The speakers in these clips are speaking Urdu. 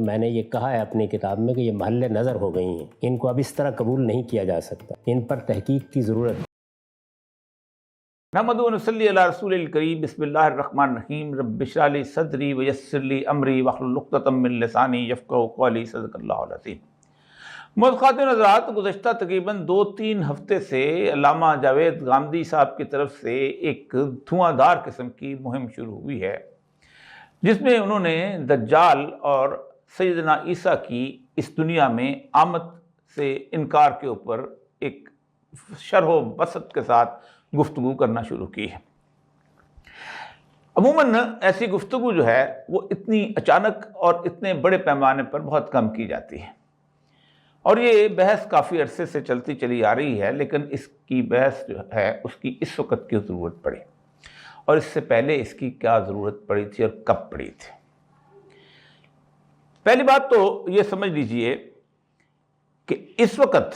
میں نے یہ کہا ہے اپنی کتاب میں کہ یہ محل نظر ہو گئی ہیں، ان کو اب اس طرح قبول نہیں کیا جا سکتا، ان پر تحقیق کی ضرورت ہے۔ نحمدہ و نصلی علی رسول الکریم، بسم اللہ الرحمن الرحیم، رب اشرح لی صدری ویسر لی امری واحلل عقدۃ من لسانی یفقہوا قولی، صدق اللہ العظیم۔ خواتین و حضرات، گزشتہ تقریباً 2-3 ہفتے سے علامہ جاوید غامدی صاحب کی طرف سے ایک دھواں دار قسم کی مہم شروع ہوئی ہے، جس میں انہوں نے دجال اور سیدنا عیسیٰ کی اس دنیا میں آمد سے انکار کے اوپر ایک شرح و بسط کے ساتھ گفتگو کرنا شروع کی ہے۔ عموماً ایسی گفتگو جو ہے وہ اتنی اچانک اور اتنے بڑے پیمانے پر بہت کم کی جاتی ہے، اور یہ بحث کافی عرصے سے چلتی چلی آ رہی ہے، لیکن اس کی بحث جو ہے اس کی اس وقت کی ضرورت پڑی، اور اس سے پہلے اس کی کیا ضرورت پڑی تھی اور کب پڑی تھی۔ پہلی بات تو یہ سمجھ لیجئے کہ اس وقت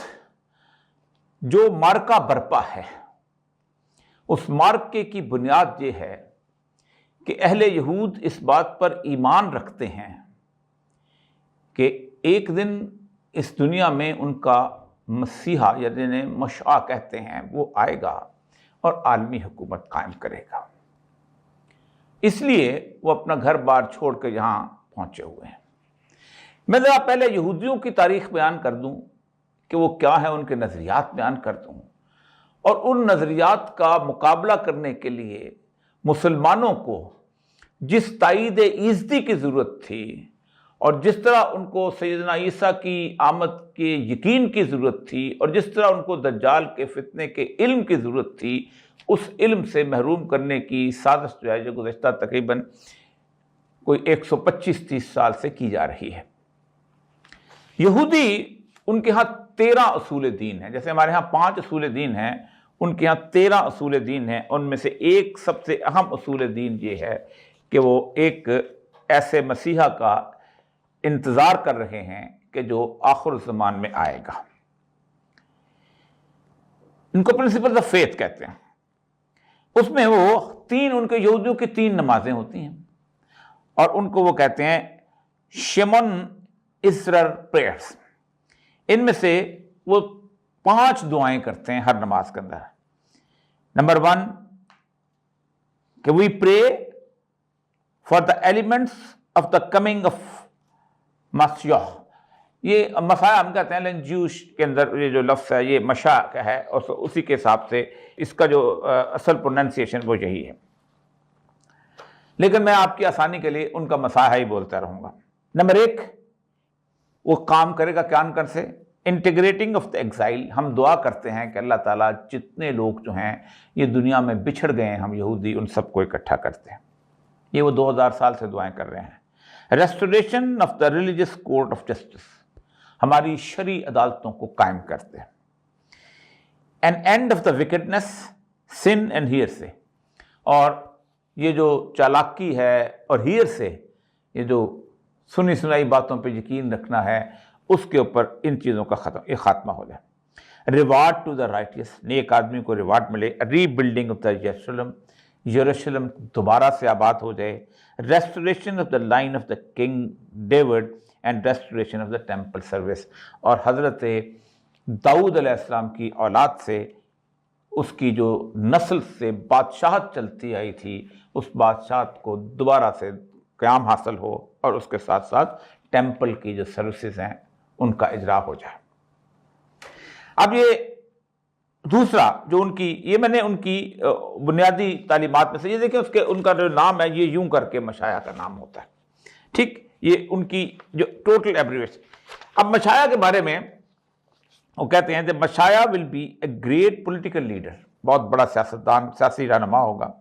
جو معرکہ برپا ہے، اس معرکے کی بنیاد یہ ہے کہ اہل یہود اس بات پر ایمان رکھتے ہیں کہ ایک دن اس دنیا میں ان کا مسیحا، یا جنہیں مشعا کہتے ہیں، وہ آئے گا اور عالمی حکومت قائم کرے گا۔ اس لیے وہ اپنا گھر بار چھوڑ کے یہاں پہنچے ہوئے ہیں۔ میں ذرا پہلے یہودیوں کی تاریخ بیان کر دوں کہ وہ کیا ہیں، ان کے نظریات بیان کر دوں، اور ان نظریات کا مقابلہ کرنے کے لیے مسلمانوں کو جس تائید ایزدی کی ضرورت تھی، اور جس طرح ان کو سیدنا عیسیٰ کی آمد کے یقین کی ضرورت تھی، اور جس طرح ان کو دجال کے فتنے کے علم کی ضرورت تھی، اس علم سے محروم کرنے کی سازش جو ہے جو گزشتہ تقریباً کوئی 125-30 سال سے کی جا رہی ہے۔ یہودی، ان کے ہاں 13 اصول دین ہیں، جیسے ہمارے ہاں 5 اصول دین ہیں، ان کے ہاں 13 اصول دین ہیں۔ ان میں سے ایک سب سے اہم اصول دین یہ ہے کہ وہ ایک ایسے مسیحا کا انتظار کر رہے ہیں کہ جو آخر الزمان میں آئے گا۔ ان کو پرنسپل آف فیتھ کہتے ہیں۔ اس میں وہ ان کے یہودیوں کی 3 نمازیں ہوتی ہیں، اور ان کو وہ کہتے ہیں شیمون اسرر پریئرز۔ ان میں سے وہ 5 دعائیں کرتے ہیں ہر نماز کے اندر۔ نمبر 1 کہ we pray for the elements of the coming of مسیح۔ یہ مسیح ہم کہتے ہیں، لیکن جوش کے اندر یہ جو لفظ ہے یہ مشا کا ہے، اور اسی کے حساب سے اس کا جو اصل پروننسیشن وہ یہی ہے، لیکن میں آپ کی آسانی کے لیے ان کا مسیح ہی بولتا رہوں گا۔ نمبر 1 وہ کام کرے گا کیا سے انٹیگریٹنگ آف دا ایگزائل۔ ہم دعا کرتے ہیں کہ اللہ تعالیٰ جتنے لوگ جو ہیں یہ دنیا میں بچھڑ گئے ہیں، ہم یہودی، ان سب کو اکٹھا کرتے ہیں۔ یہ وہ 2000 سال سے دعائیں کر رہے ہیں۔ Restoration of the religious court of justice, ہماری شرعی عدالتوں کو قائم کرتے ہیں۔ An end of the wickedness, sin and heresy, اور یہ جو چالاکی ہے اور ہیئر سے، یہ جو سنی سنائی باتوں پہ یقین رکھنا ہے، اس کے اوپر ان چیزوں کا خاتمہ ہو جائے۔ ریوارڈ ٹو دا رائٹیس، نیک آدمی کو ریوارڈ ملے۔ ری بلڈنگ آف دا یروشلم دوبارہ سے آباد ہو جائے۔ Restoration of the line of the king David and restoration of the temple service, اور حضرت داؤد علیہ السلام کی اولاد سے، اس کی جو نسل سے بادشاہت چلتی آئی تھی، اس بادشاہت کو دوبارہ سے قیام حاصل ہو، اور اس کے ساتھ ساتھ ٹیمپل کی جو سروسز ہیں ان کا اجرا ہو جائے۔ اب یہ دوسرا جو ان کی، یہ میں نے ان کی بنیادی تعلیمات میں سے یہ دیکھیں، ان کا جو نام ہے یہ یوں کر کے مشائع کا نام ہوتا ہے، ٹھیک، یہ ان کی جو ٹوٹل ایبریویشن۔ اب مشائع کے بارے میں وہ کہتے ہیں کہ مشائع will be a great political leader, بہت بڑا سیاستدان، سیاسی رہنما ہوگا۔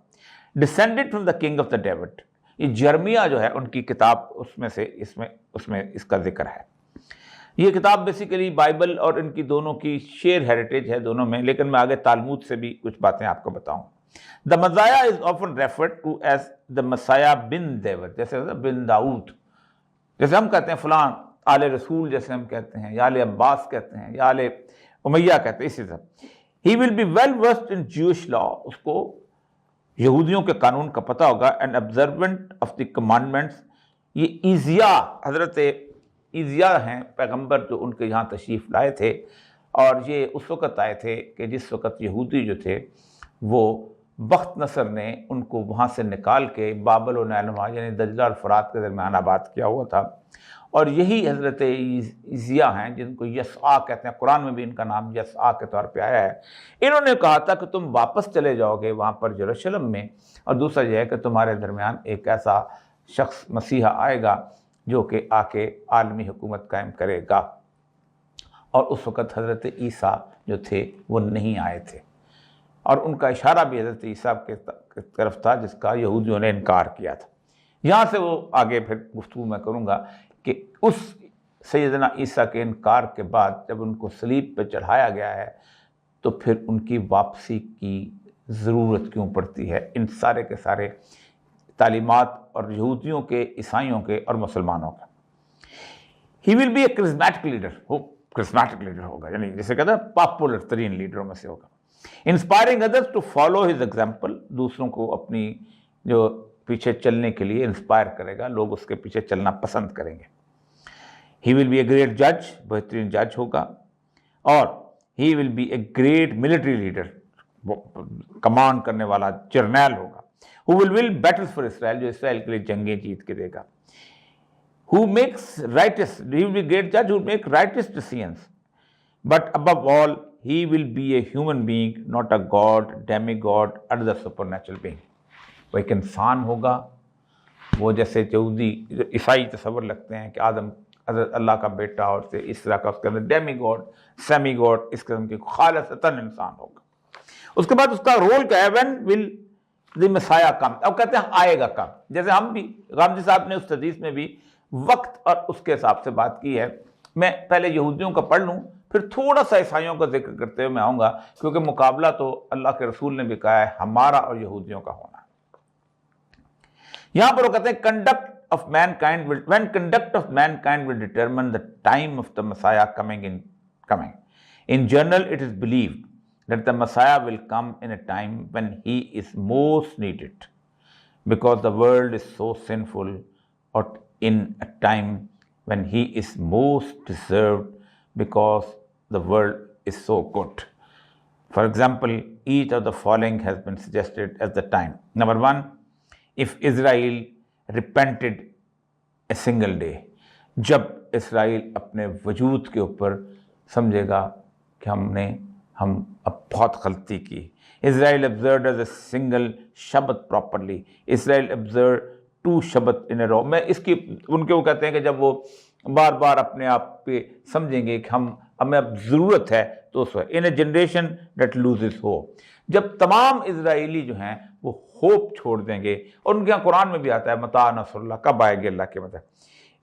Descended from the king of the David, یہ جرمیہ جو ہے ان کی کتاب، اس میں سے اس میں اس کا ذکر ہے۔ یہ کتاب بیسیکلی بائبل اور ان کی دونوں کی شیئر ہیریٹیج ہے دونوں میں، لیکن میں آگے تالمود سے بھی کچھ باتیں آپ کو بتاؤں۔ The Messiah is often referred to as the مسیح بن ڈیوڈ، جیسے بن داؤد، جیسے ہم کہتے ہیں فلاں آل رسول، جیسے ہم کہتے ہیں، یا آل عباس کہتے ہیں، یا آل امیہ کہتے ہیں، اسی طرح۔ ہی ول بی ویل ورسڈ ان جوش لا، اس کو یہودیوں کے قانون کا پتہ ہوگا، and observant of the commandments۔ یہ ایزیا، حضرت ایزیا ہیں پیغمبر جو ان کے یہاں تشریف لائے تھے، اور یہ اس وقت آئے تھے کہ جس وقت یہودی جو تھے وہ بخت نصر نے ان کو وہاں سے نکال کے بابل و نیلوما یعنی دجلہ اور فرات کے درمیان آباد کیا ہوا تھا، اور یہی حضرت ایزیا ہیں جن کو یسعا کہتے ہیں، قرآن میں بھی ان کا نام یسعا کے طور پہ آیا ہے۔ انہوں نے کہا تھا کہ تم واپس چلے جاؤ گے وہاں پر یروشلم میں، اور دوسرا یہ ہے کہ تمہارے درمیان ایک ایسا شخص مسیحا آئے گا جو کہ آ کے عالمی حکومت قائم کرے گا، اور اس وقت حضرت عیسیٰ جو تھے وہ نہیں آئے تھے، اور ان کا اشارہ بھی حضرت عیسیٰ کے طرف تھا جس کا یہودیوں نے انکار کیا تھا۔ یہاں سے وہ آگے پھر گفتگو میں کروں گا کہ اس سیدنا عیسیٰ کے انکار کے بعد جب ان کو صلیب پہ چڑھایا گیا ہے تو پھر ان کی واپسی کی ضرورت کیوں پڑتی ہے، ان سارے کے سارے تعلیمات اور یہودیوں کے، عیسائیوں کے اور مسلمانوں کے۔ He will be a charismatic leader, وہ کرزمیٹک لیڈر ہوگا، یعنی جسے کہتے ہیں پاپولر ترین لیڈروں میں سے ہوگا۔ Inspiring others to follow his example, دوسروں کو اپنی جو پیچھے چلنے کے لیے انسپائر کرے گا، لوگ اس کے پیچھے چلنا پسند کریں گے۔ ہی ول بی اے گریٹ جج، بہترین جج ہوگا، اور he will be a great military leader, command کرنے والا جرنیل ہوگا۔ who will win battles for Israel، جو اسرائیل کے لیے جنگیں جیت کے دے گا۔ who makes righteous، he will be a great judge who will make righteous decisions, but above all he will be a human being, not a god, demigod, other supernatural being۔ وہ ایک انسان ہوگا، وہ جیسے یہودی عیسائی تصور لگتے ہیں کہ آدم حضرت اللہ کا بیٹا اور اس طرح کا، اس کے اندر ڈیمی گاڈ، سیمی گاڈ، اس قسم کی خالصتاً انسان ہوگا۔ اس کے بعد اس کا رول کیا ہے، when will the Messiah come، اب کہتے ہیں آئے گا کب، جیسے ہم بھی غامدی صاحب نے اس حدیث میں بھی وقت اور اس کے حساب سے بات کی ہے۔ میں پہلے یہودیوں کا پڑھ لوں، پھر تھوڑا سا عیسائیوں کا ذکر کرتے ہوئے میں آؤں گا، کیونکہ مقابلہ تو اللہ کے رسول نے بھی کہا ہے ہمارا اور یہودیوں کا ہونا۔ یہاں پر وہ کہتے ہیں conduct of mankind will determine the time of the Messiah coming. In general, it is believed that the Messiah will come in a time when he is most needed, because the world is so sinful, or in a time when he is most deserved, because the world is so good. For example, each of the following has been suggested as the time. Number one, if Israel repented a single day، جب اسرائیل اپنے وجود کے اوپر سمجھے گا کہ ہم اب بہت غلطی کی۔ Israel observed as a single Shabbat properly، Israel observed 2 Shabbat in a row۔ میں اس کی ان کے وہ کہتے ہیں کہ جب وہ بار بار اپنے آپ پہ سمجھیں گے کہ ہمیں اب ضرورت ہے تو اس وقت۔ In a generation that loses hope، جب تمام اسرائیلی جو ہیں وہ ہوپ چھوڑ دیں گے، اور ان کے یہاں قرآن میں بھی آتا ہے متى نصر اللہ، کب آئے گی اللہ کی مدد۔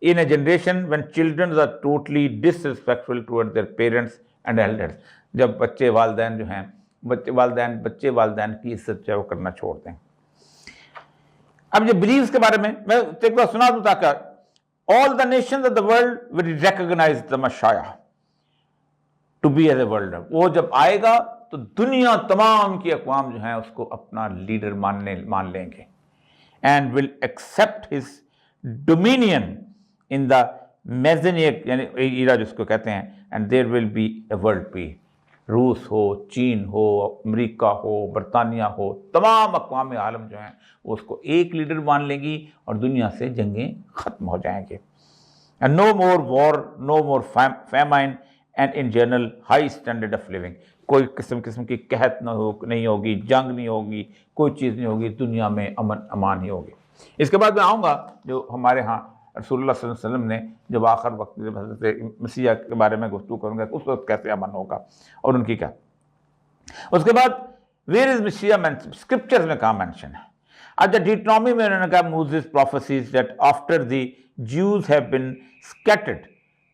In a generation when children are totally disrespectful toward their parents and elders، جب بچے والدین جو ہیں بچے والدین کی عزت جو کرنا چھوڑ دیں۔ اب یہ بلیوز کے بارے میں ایک بار سنا دوں تاکہ all the nations of the world will recognize the Messiah to be as a world۔ وہ جب آئے گا تو دنیا تمام کی اقوام جو ہیں اس کو اپنا لیڈر مان لیں گے۔ and will accept his dominion in the Messianic یعنی ایرا جس کو کہتے ہیں، and there will be a world peace۔ روس ہو، چین ہو، امریکہ ہو، برطانیہ ہو، تمام اقوام عالم جو ہیں وہ اس کو ایک لیڈر مان لیں گی، اور دنیا سے جنگیں ختم ہو جائیں گے۔ and no more war، no more famine، and in general high standard of living۔ کوئی قسم کی قحط نہیں ہوگی، جنگ نہیں ہوگی، کوئی چیز نہیں ہوگی، دنیا میں امن امان ہی ہوگی۔ اس کے بعد میں آؤں گا جو ہمارے ہاں رسول اللہ صلی اللہ علیہ وسلم نے جب آخر وقت جب حضرت مسیح کے بارے میں گفتگو کروں گا اس وقت کیسے امن ہوگا اور ان کی کیا۔ اس کے بعد ویئر از مسیح مینشن، اسکرپچرز میں کہاں مینشن ہے۔ اچھا ڈیٹرانومی میں انہوں نے کہا Moses prophesies that after the Jews have been scattered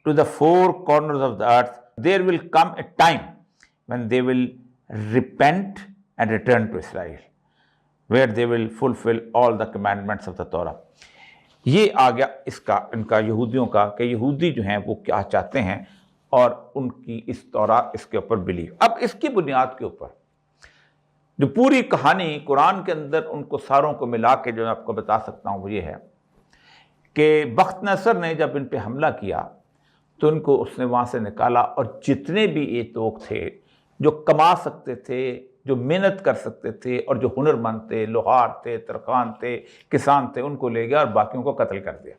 to the 4 corners of the earth there will come a time when they will repent and return to Israel, where they will fulfill all the commandments of the Torah۔ یہ آ گیا اس کا ان کا یہودیوں کا کہ یہودی جو ہیں وہ کیا چاہتے ہیں، اور ان کی اس طورہ اس کے اوپر بلیو۔ اب اس کی بنیاد کے اوپر جو پوری کہانی قرآن کے اندر ان کو ساروں کو ملا کے جو میں آپ کو بتا سکتا ہوں وہ یہ ہے کہ بخت نصر نے جب ان پہ حملہ کیا تو ان کو اس نے وہاں سے نکالا، اور جتنے بھی یہ لوگ تھے جو کما سکتے تھے، جو محنت کر سکتے تھے، اور جو ہنرمند تھے، لوہار تھے، ترکان تھے، کسان تھے، ان کو لے گیا اور باقیوں کو قتل کر دیا۔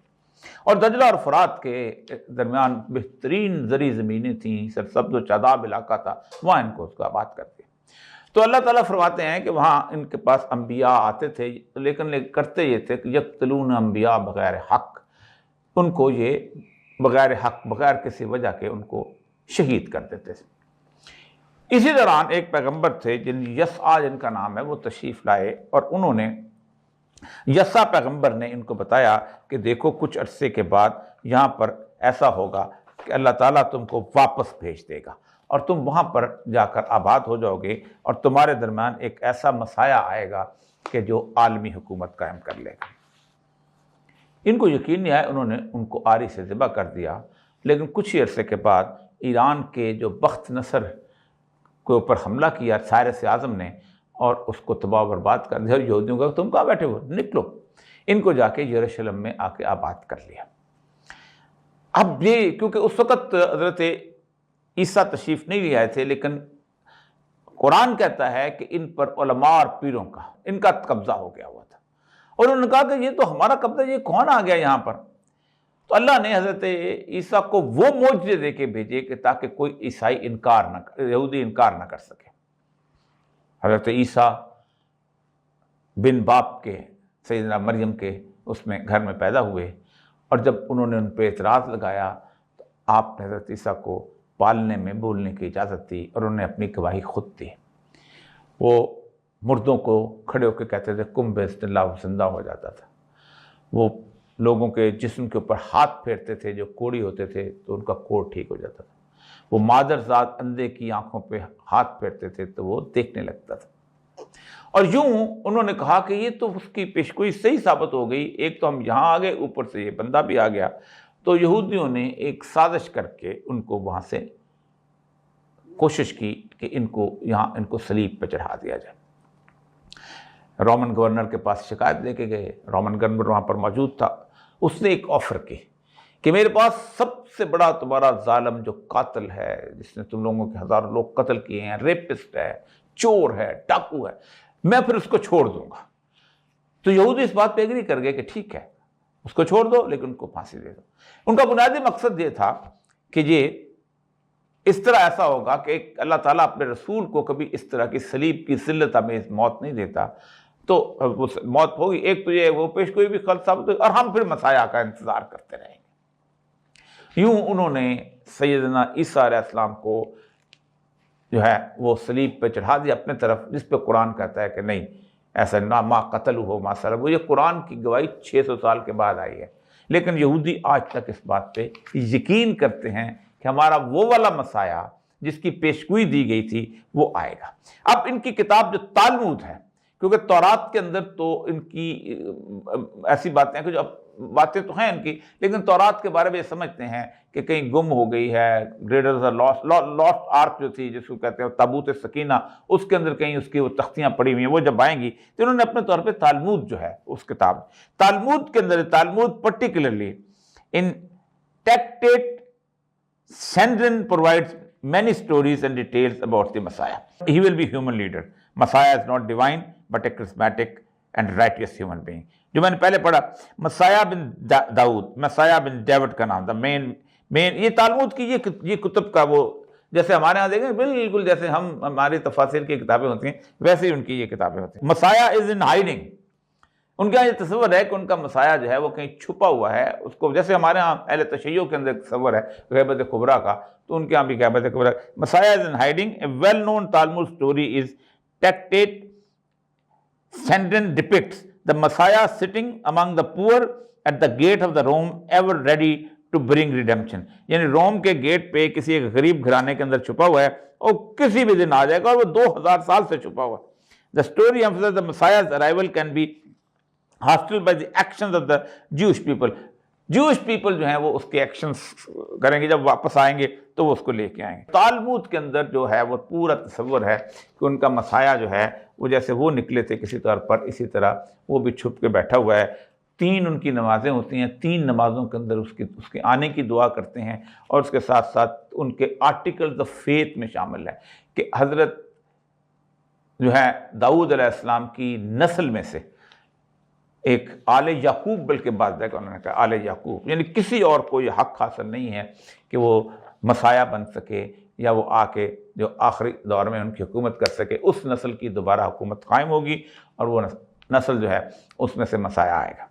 اور دجلہ اور فرات کے درمیان بہترین زرعی زمینیں تھیں، سرسبز و شاداب علاقہ تھا، وہاں ان کو اس کو آباد کر دیا۔ تو اللہ تعالیٰ فرماتے ہیں کہ وہاں ان کے پاس انبیاء آتے تھے، لیکن کرتے یہ تھے کہ یقتلون انبیاء بغیر حق، ان کو یہ بغیر حق، بغیر کسی وجہ کے ان کو شہید کر دیتے تھے۔ اسی دوران ایک پیغمبر تھے یسعا جن کا نام ہے، وہ تشریف لائے، اور انہوں نے یسعا پیغمبر نے ان کو بتایا کہ دیکھو کچھ عرصے کے بعد یہاں پر ایسا ہوگا کہ اللہ تعالیٰ تم کو واپس بھیج دے گا، اور تم وہاں پر جا کر آباد ہو جاؤ گے، اور تمہارے درمیان ایک ایسا مسایہ آئے گا کہ جو عالمی حکومت قائم کر لے گا۔ ان کو یقین نہیں آیا، انہوں نے ان کو آری سے ذبح کر دیا، لیکن کچھ ہی عرصے کے بعد ایران کے جو بخت نصر کے اوپر حملہ کیا سائرس اعظم نے، اور اس کو تباہ و برباد کر دیا، اور یہودیوں کا تم کہاں بیٹھے ہو، نکلو۔ ان کو جا کے یروشلم میں آ کے آباد کر لیا۔ اب یہ کیونکہ اس وقت حضرت عیسیٰ تشریف نہیں لے آئے تھے، لیکن قرآن کہتا ہے کہ ان پر علماء اور پیروں کا ان کا قبضہ ہو گیا ہوا تھا، اور انہوں نے کہا کہ یہ تو ہمارا قبضہ، یہ کون آ گیا یہاں پر؟ تو اللہ نے حضرت عیسیٰ کو وہ معجزے دے کے بھیجے کہ تاکہ کوئی عیسائی یہودی انکار نہ کر سکے۔ حضرت عیسیٰ بن باپ کے، سیدنا مریم کے اس میں گھر میں پیدا ہوئے، اور جب انہوں نے ان پہ اعتراض لگایا تو آپ نے حضرت عیسیٰ کو پالنے میں بولنے کی اجازت دی، اور انہوں نے اپنی گواہی خود دی۔ وہ مردوں کو کھڑے ہو کے کہتے تھے کم بإذن اللہ، وہ زندہ ہو جاتا تھا۔ وہ لوگوں کے جسم کے اوپر ہاتھ پھیرتے تھے، جو کوڑی ہوتے تھے تو ان کا کوڑ ٹھیک ہو جاتا تھا۔ وہ مادر ذات اندھے کی آنکھوں پہ ہاتھ پھیرتے تھے تو وہ دیکھنے لگتا تھا۔ اور یوں انہوں نے کہا کہ یہ تو اس کی پیشگوئی صحیح ثابت ہو گئی، ایک تو ہم یہاں آ گئے، اوپر سے یہ بندہ بھی آ گیا۔ تو یہودیوں نے ایک سازش کر کے ان کو وہاں سے کوشش کی کہ ان کو صلیب پہ چڑھا دیا جائے۔ رومن گورنر کے پاس شکایت لے کے گئے، رومن گورنر وہاں پر موجود تھا، اس نے ایک آفر کی کہ میرے پاس سب سے بڑا تمہارا ظالم جو قاتل ہے، جس نے تم لوگوں کے ہزاروں لوگ قتل کیے ہیں، ریپسٹ ہے، چور ہے، ڈاکو ہے، میں پھر اس کو چھوڑ دوں گا۔ تو یہودی اس بات پہ ایگری کر گئے کہ ٹھیک ہے، اس کو چھوڑ دو، لیکن ان کو پھانسی دے دو۔ ان کا بنیادی مقصد یہ تھا کہ یہ اس طرح ایسا ہوگا کہ اللہ تعالیٰ اپنے رسول کو کبھی اس طرح کی صلیب کی ذلت آمیز موت نہیں دیتا، تو وہ موت ہوگی، ایک تو یہ وہ پیشگوئی بھی غلط ثابت ہوگی، اور ہم پھر مسیح کا انتظار کرتے رہیں گے۔ یوں انہوں نے سیدنا عیسیٰ علیہ السلام کو جو ہے وہ صلیب پہ چڑھا دیا اپنے طرف، جس پہ قرآن کہتا ہے کہ نہیں ایسا نہ، ما قتل ہو ما صلب۔ یہ قرآن کی گواہی 600 سال کے بعد آئی ہے، لیکن یہودی آج تک اس بات پہ یقین کرتے ہیں کہ ہمارا وہ والا مسیح جس کی پیشگوئی دی گئی تھی وہ آئے گا۔ اب ان کی کتاب جو تالمود ہے، کیونکہ تورات کے اندر تو ان کی ایسی باتیں ہیں کہ جو باتیں تو ہیں ان کی، لیکن تورات کے بارے میں یہ سمجھتے ہیں کہ کہیں گم ہو گئی ہے، گریٹر لاسٹ آرک جو تھی، جس کو کہتے ہیں تابوت سکینہ، اس کے اندر کہیں اس کی وہ تختیاں پڑی ہوئی ہیں، وہ جب آئیں گی تو انہوں نے اپنے طور پہ تالمود جو ہے اس کتاب، تالمود کے اندر، Talmud particularly in tractate Sanhedrin provides many stories and details about the Messiah. He will be human leader. Messiah is not divine but a charismatic and righteous human being. جو میں نے پہلے پڑھا مسیح بن داؤد، مسیح بن ڈیوڈ کا نام تھا، مین یہ تالمود کی یہ کتب کا وہ، جیسے ہمارے ہاں دیکھیں بالکل جیسے ہماری تفاسیر کی کتابیں ہوتی ہیں ویسے ہی ان کی یہ کتابیں ہوتی ہیں۔ مسیح از ان ہائڈنگ، ان کا یہ تصور ہے کہ ان کا مسیح جو ہے وہ کہیں چھپا ہوا ہے، اس کو جیسے ہمارے ہاں اہل تشیع کے اندر تصور ہے غیبت کبریٰ کا، تو ان کے ہاں بھی غیبت کبریٰ۔ مسیح is in hiding, a well known Talmud story is tractate Sanhedrin depicts the Messiah sitting among the poor at the gate of the Rome, ever ready to bring redemption. یعنی روم کے گیٹ پہ کسی ایک غریب گھرانے کے اندر چھپا ہوا ہے، اور کسی بھی دن آ جائے گا، اور وہ 2000 سال سے چھپا ہوا ہے۔ The story emphasizes the Messiah's arrival can be hostile by the actions of the Jewish people. Jewish people جو ہیں وہ اس کے ایکشنز کریں گے، جب واپس آئیں گے تو وہ اس کو لے کے آئیں گے۔ تالمود کے اندر جو ہے وہ پورا تصور ہے کہ ان کا مسیح جو ہے وہ جیسے وہ نکلے تھے کسی طور پر، اسی طرح وہ بھی چھپ کے بیٹھا ہوا ہے۔ 3 ان کی نمازیں ہوتی ہیں، 3 نمازوں کے اندر اس کے آنے کی دعا کرتے ہیں، اور اس کے ساتھ ساتھ ان کے آرٹیکلز آف فیتھ میں شامل ہے کہ حضرت جو ہے داؤد علیہ السلام کی نسل میں سے ایک آل یعقوب، بلکہ بعض جگہ انہوں نے کہا آل یعقوب، یعنی کسی اور کو یہ حق حاصل نہیں ہے کہ وہ مسایہ بن سکے یا وہ آ کے جو آخری دور میں ان کی حکومت کر سکے۔ اس نسل کی دوبارہ حکومت قائم ہوگی اور وہ نسل جو ہے اس میں سے مسایہ آئے گا۔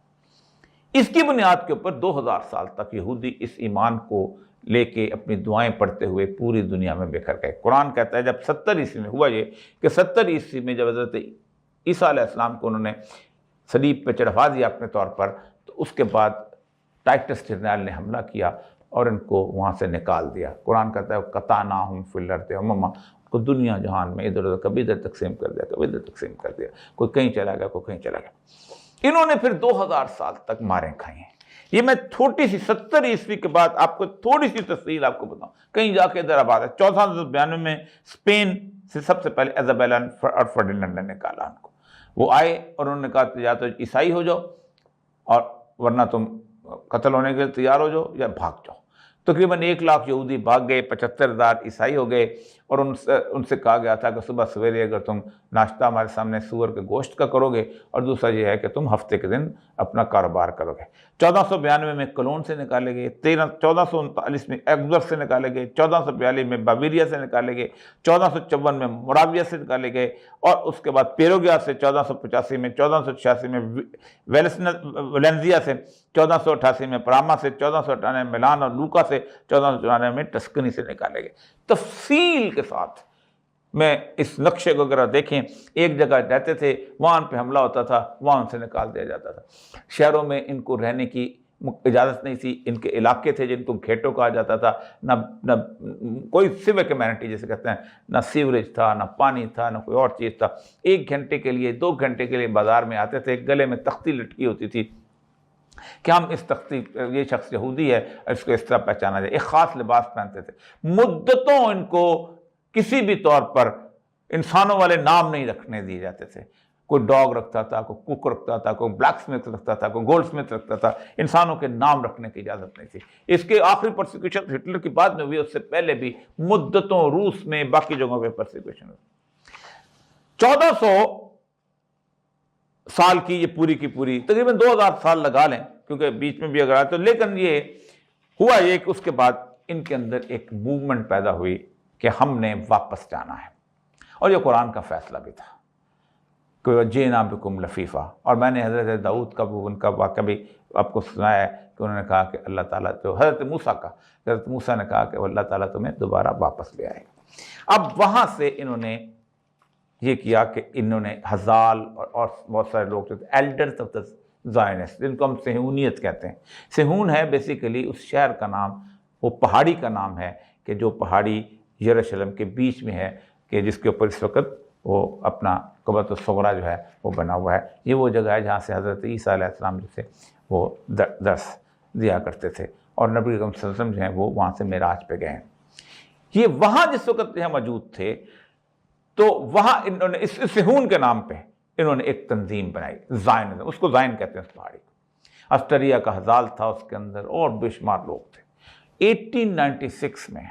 اس کی بنیاد کے اوپر 2000 سال تک یہودی اس ایمان کو لے کے اپنی دعائیں پڑھتے ہوئے پوری دنیا میں بکھر گئے۔ قرآن کہتا ہے جب 70 عیسوی میں ہوا یہ کہ 70 عیسوی میں جب حضرت عیسیٰ علیہ السلام کو انہوں نے صلیب پہ چڑھوا دیا اپنے طور پر، تو اس کے بعد ٹائٹس جرنیل نے حملہ کیا اور ان کو وہاں سے نکال دیا۔ قرآن کہتا ہے قطعناہم فی الارض امما، کو دنیا جہان میں ادھر ادھر کبھی ادھر تقسیم کر دیا، کبھی ادھر تقسیم کر دیا، کوئی کہیں چلا گیا، کوئی کہیں چلا گیا۔ انہوں نے پھر 2000 سال تک ماریں کھائی ہیں۔ یہ میں چھوٹی سی 70 عیسوی کے بعد آپ کو تھوڑی سی تفصیل آپ کو بتاؤں، کہیں جا کے ادھر آباد ہے۔ 1492 میں اسپین سے سب سے پہلے ایزابیلا اور فرڈیننڈ نے نکالا ان کو۔ وہ آئے اور انہوں نے کہا یا تو عیسائی ہو جاؤ اور ورنہ تم قتل ہونے کے لیے تیار ہو جاؤ یا بھاگ جاؤ۔ تقریباً 1 لاکھ یہودی بھاگ گئے، 75,000 عیسائی ہو گئے، اور ان سے کہا گیا تھا کہ صبح سویرے اگر تم ناشتہ ہمارے سامنے سور کے گوشت کا کرو گے، اور دوسرا یہ ہے کہ تم ہفتے کے دن اپنا کاروبار کرو گے۔ 1492 میں کلون سے نکالے گئے، 1439 میں ایگزر سے نکالے گئے، 1442 میں باویریا سے نکالے گئے، 1454 میں موراویا سے نکالے گئے، اور اس کے بعد پیروگیا سے 1485 میں، 1486 میں ویلنزیا سے، 1488 میں پراما سے، 1498 میں ملان اور لوکا سے، 1494 میں ٹسکنی سے نکالے گئے۔ تفصیل کے ساتھ میں اس نقشے کو اگر دیکھیں، ایک جگہ رہتے تھے، وہاں پہ حملہ ہوتا تھا، وہاں سے نکال دیا جاتا تھا۔ شہروں میں ان کو رہنے کی اجازت نہیں تھی، ان کے علاقے تھے جن کو گھیٹوں کہا جاتا تھا، نہ کوئی سیویج کمیونٹی جسے کہتے ہیں، نہ سیوریج تھا، نہ پانی تھا، نہ کوئی اور چیز تھا۔ 1 گھنٹے کے لیے 2 گھنٹے کے لیے بازار میں آتے تھے، گلے میں تختی لٹکی ہوتی تھی کہ ہم اس تختی، یہ شخص یہودی ہے، اس کو اس طرح پہچانا جائے۔ ایک خاص لباس پہنتے تھے۔ مدتوں ان کو کسی بھی طور پر انسانوں والے نام نہیں رکھنے دیے جاتے تھے۔ کوئی ڈاگ رکھتا تھا، کوئی کوک رکھتا تھا، کوئی بلیک سمتھ رکھتا تھا، کوئی گولڈ سمتھ رکھتا تھا، انسانوں کے نام رکھنے کی اجازت نہیں تھی۔ اس کے آخری پرسیکیوشن ہٹلر کی بعد میں ہوئی، اس سے پہلے بھی مدتوں روس میں باقی جگہوں پہ پرسیکیوشن ہوئی۔ 1400 سال کی یہ پوری کی پوری، تقریباً 2000 سال لگا لیں کیونکہ بیچ میں بھی اگر آئے تو، لیکن یہ ہوا یہ کہ اس کے بعد ان کے اندر ایک موومنٹ پیدا ہوئی کہ ہم نے واپس جانا ہے، اور یہ قرآن کا فیصلہ بھی تھا کہ وَجِئْنَا بِكُمْ لَفِيفًا۔ اور میں نے حضرت داؤد کا ان کا واقعہ بھی آپ کو سنایا ہے کہ انہوں نے کہا کہ اللہ تعالیٰ، جو حضرت موسیٰ نے کہا کہ اللہ تعالیٰ تمہیں دوبارہ واپس لے آئے گا۔ اب وہاں سے انہوں نے یہ کیا کہ انہوں نے ہزال اور بہت سارے لوگ جو ایلڈرز آف دا زائنسٹ، جن کو ہم صہیونیت کہتے ہیں۔ صہیون ہے بیسیکلی اس شہر کا نام، وہ پہاڑی کا نام ہے کہ جو پہاڑی یروشلم کے بیچ میں ہے، کہ جس کے اوپر اس وقت وہ اپنا قبۃ الصغریٰ جو ہے وہ بنا ہوا ہے۔ یہ وہ جگہ ہے جہاں سے حضرت عیسیٰ علیہ السلام جو تھے وہ درس دیا کرتے تھے، اور نبی اکرم صلی اللہ علیہ وسلم جو ہیں وہ وہاں سے معراج پہ گئے ہیں۔ یہ وہاں جس وقت یہ موجود تھے تو وہاں انہوں نے اس صہیون کے نام پہ انہوں نے ایک تنظیم بنائی، زائن، اس کو زائن کہتے ہیں اس پہاڑی کو۔ اسٹریا کا ہزال تھا اس کے اندر، اور بے شمار لوگ تھے۔ 1896 میں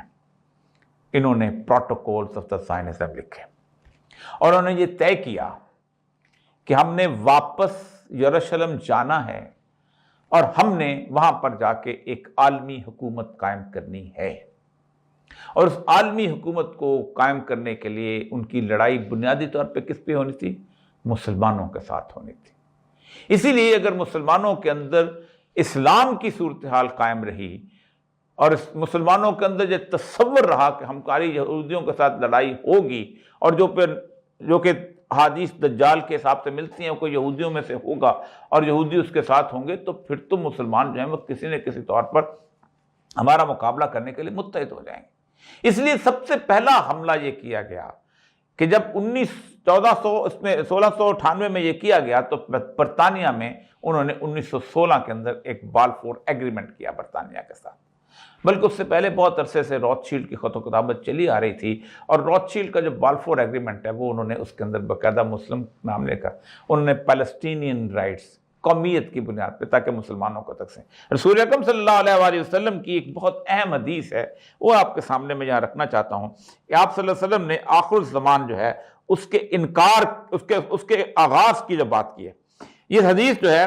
انہوں نے پروٹوکولز آف دا زائنزم لکھے، اور انہوں نے یہ طے کیا کہ ہم نے واپس یروشلم جانا ہے، اور ہم نے وہاں پر جا کے ایک عالمی حکومت قائم کرنی ہے، اور اس عالمی حکومت کو قائم کرنے کے لیے ان کی لڑائی بنیادی طور پہ کس پہ ہونی تھی؟ مسلمانوں کے ساتھ ہونی تھی۔ اسی لیے اگر مسلمانوں کے اندر اسلام کی صورتحال قائم رہی، اور اس مسلمانوں کے اندر یہ تصور رہا کہ ہمکاری یہودیوں کے ساتھ لڑائی ہوگی، اور جو کہ حدیث دجال کے حساب سے ملتی ہیں، کوئی یہودیوں میں سے ہوگا اور یہودی اس کے ساتھ ہوں گے، تو پھر تو مسلمان جو ہیں وہ کسی نہ کسی طور پر ہمارا مقابلہ کرنے کے لیے متحد ہو جائیں گے۔ اس لیے سب سے پہلا حملہ یہ کیا گیا کہ جب 1698 میں یہ کیا گیا، تو برطانیہ میں انہوں نے 1916 کے اندر ایک بالفور ایگریمنٹ کیا برطانیہ کے ساتھ۔ بلکہ اس سے پہلے بہت عرصے سے روتھ شیلڈ کی خط و کتابت چلی آ رہی تھی، اور روتھ شیلڈ کا جو بالفور ایگریمنٹ ہے وہ انہوں نے اس کے اندر باقاعدہ مسلم نام لے کر انہوں نے پیلسٹینین رائٹس قومیت کی بنیاد پہ، تاکہ مسلمانوں کو تقسیم۔ رسول اکرم صلی اللہ علیہ وآلہ وسلم کی ایک بہت اہم حدیث ہے، وہ آپ کے سامنے میں یہاں رکھنا چاہتا ہوں کہ آپ صلی اللہ علیہ وسلم نے آخر الزمان جو ہے اس کے انکار، اس کے آغاز کی جو بات کی ہے، یہ حدیث جو ہے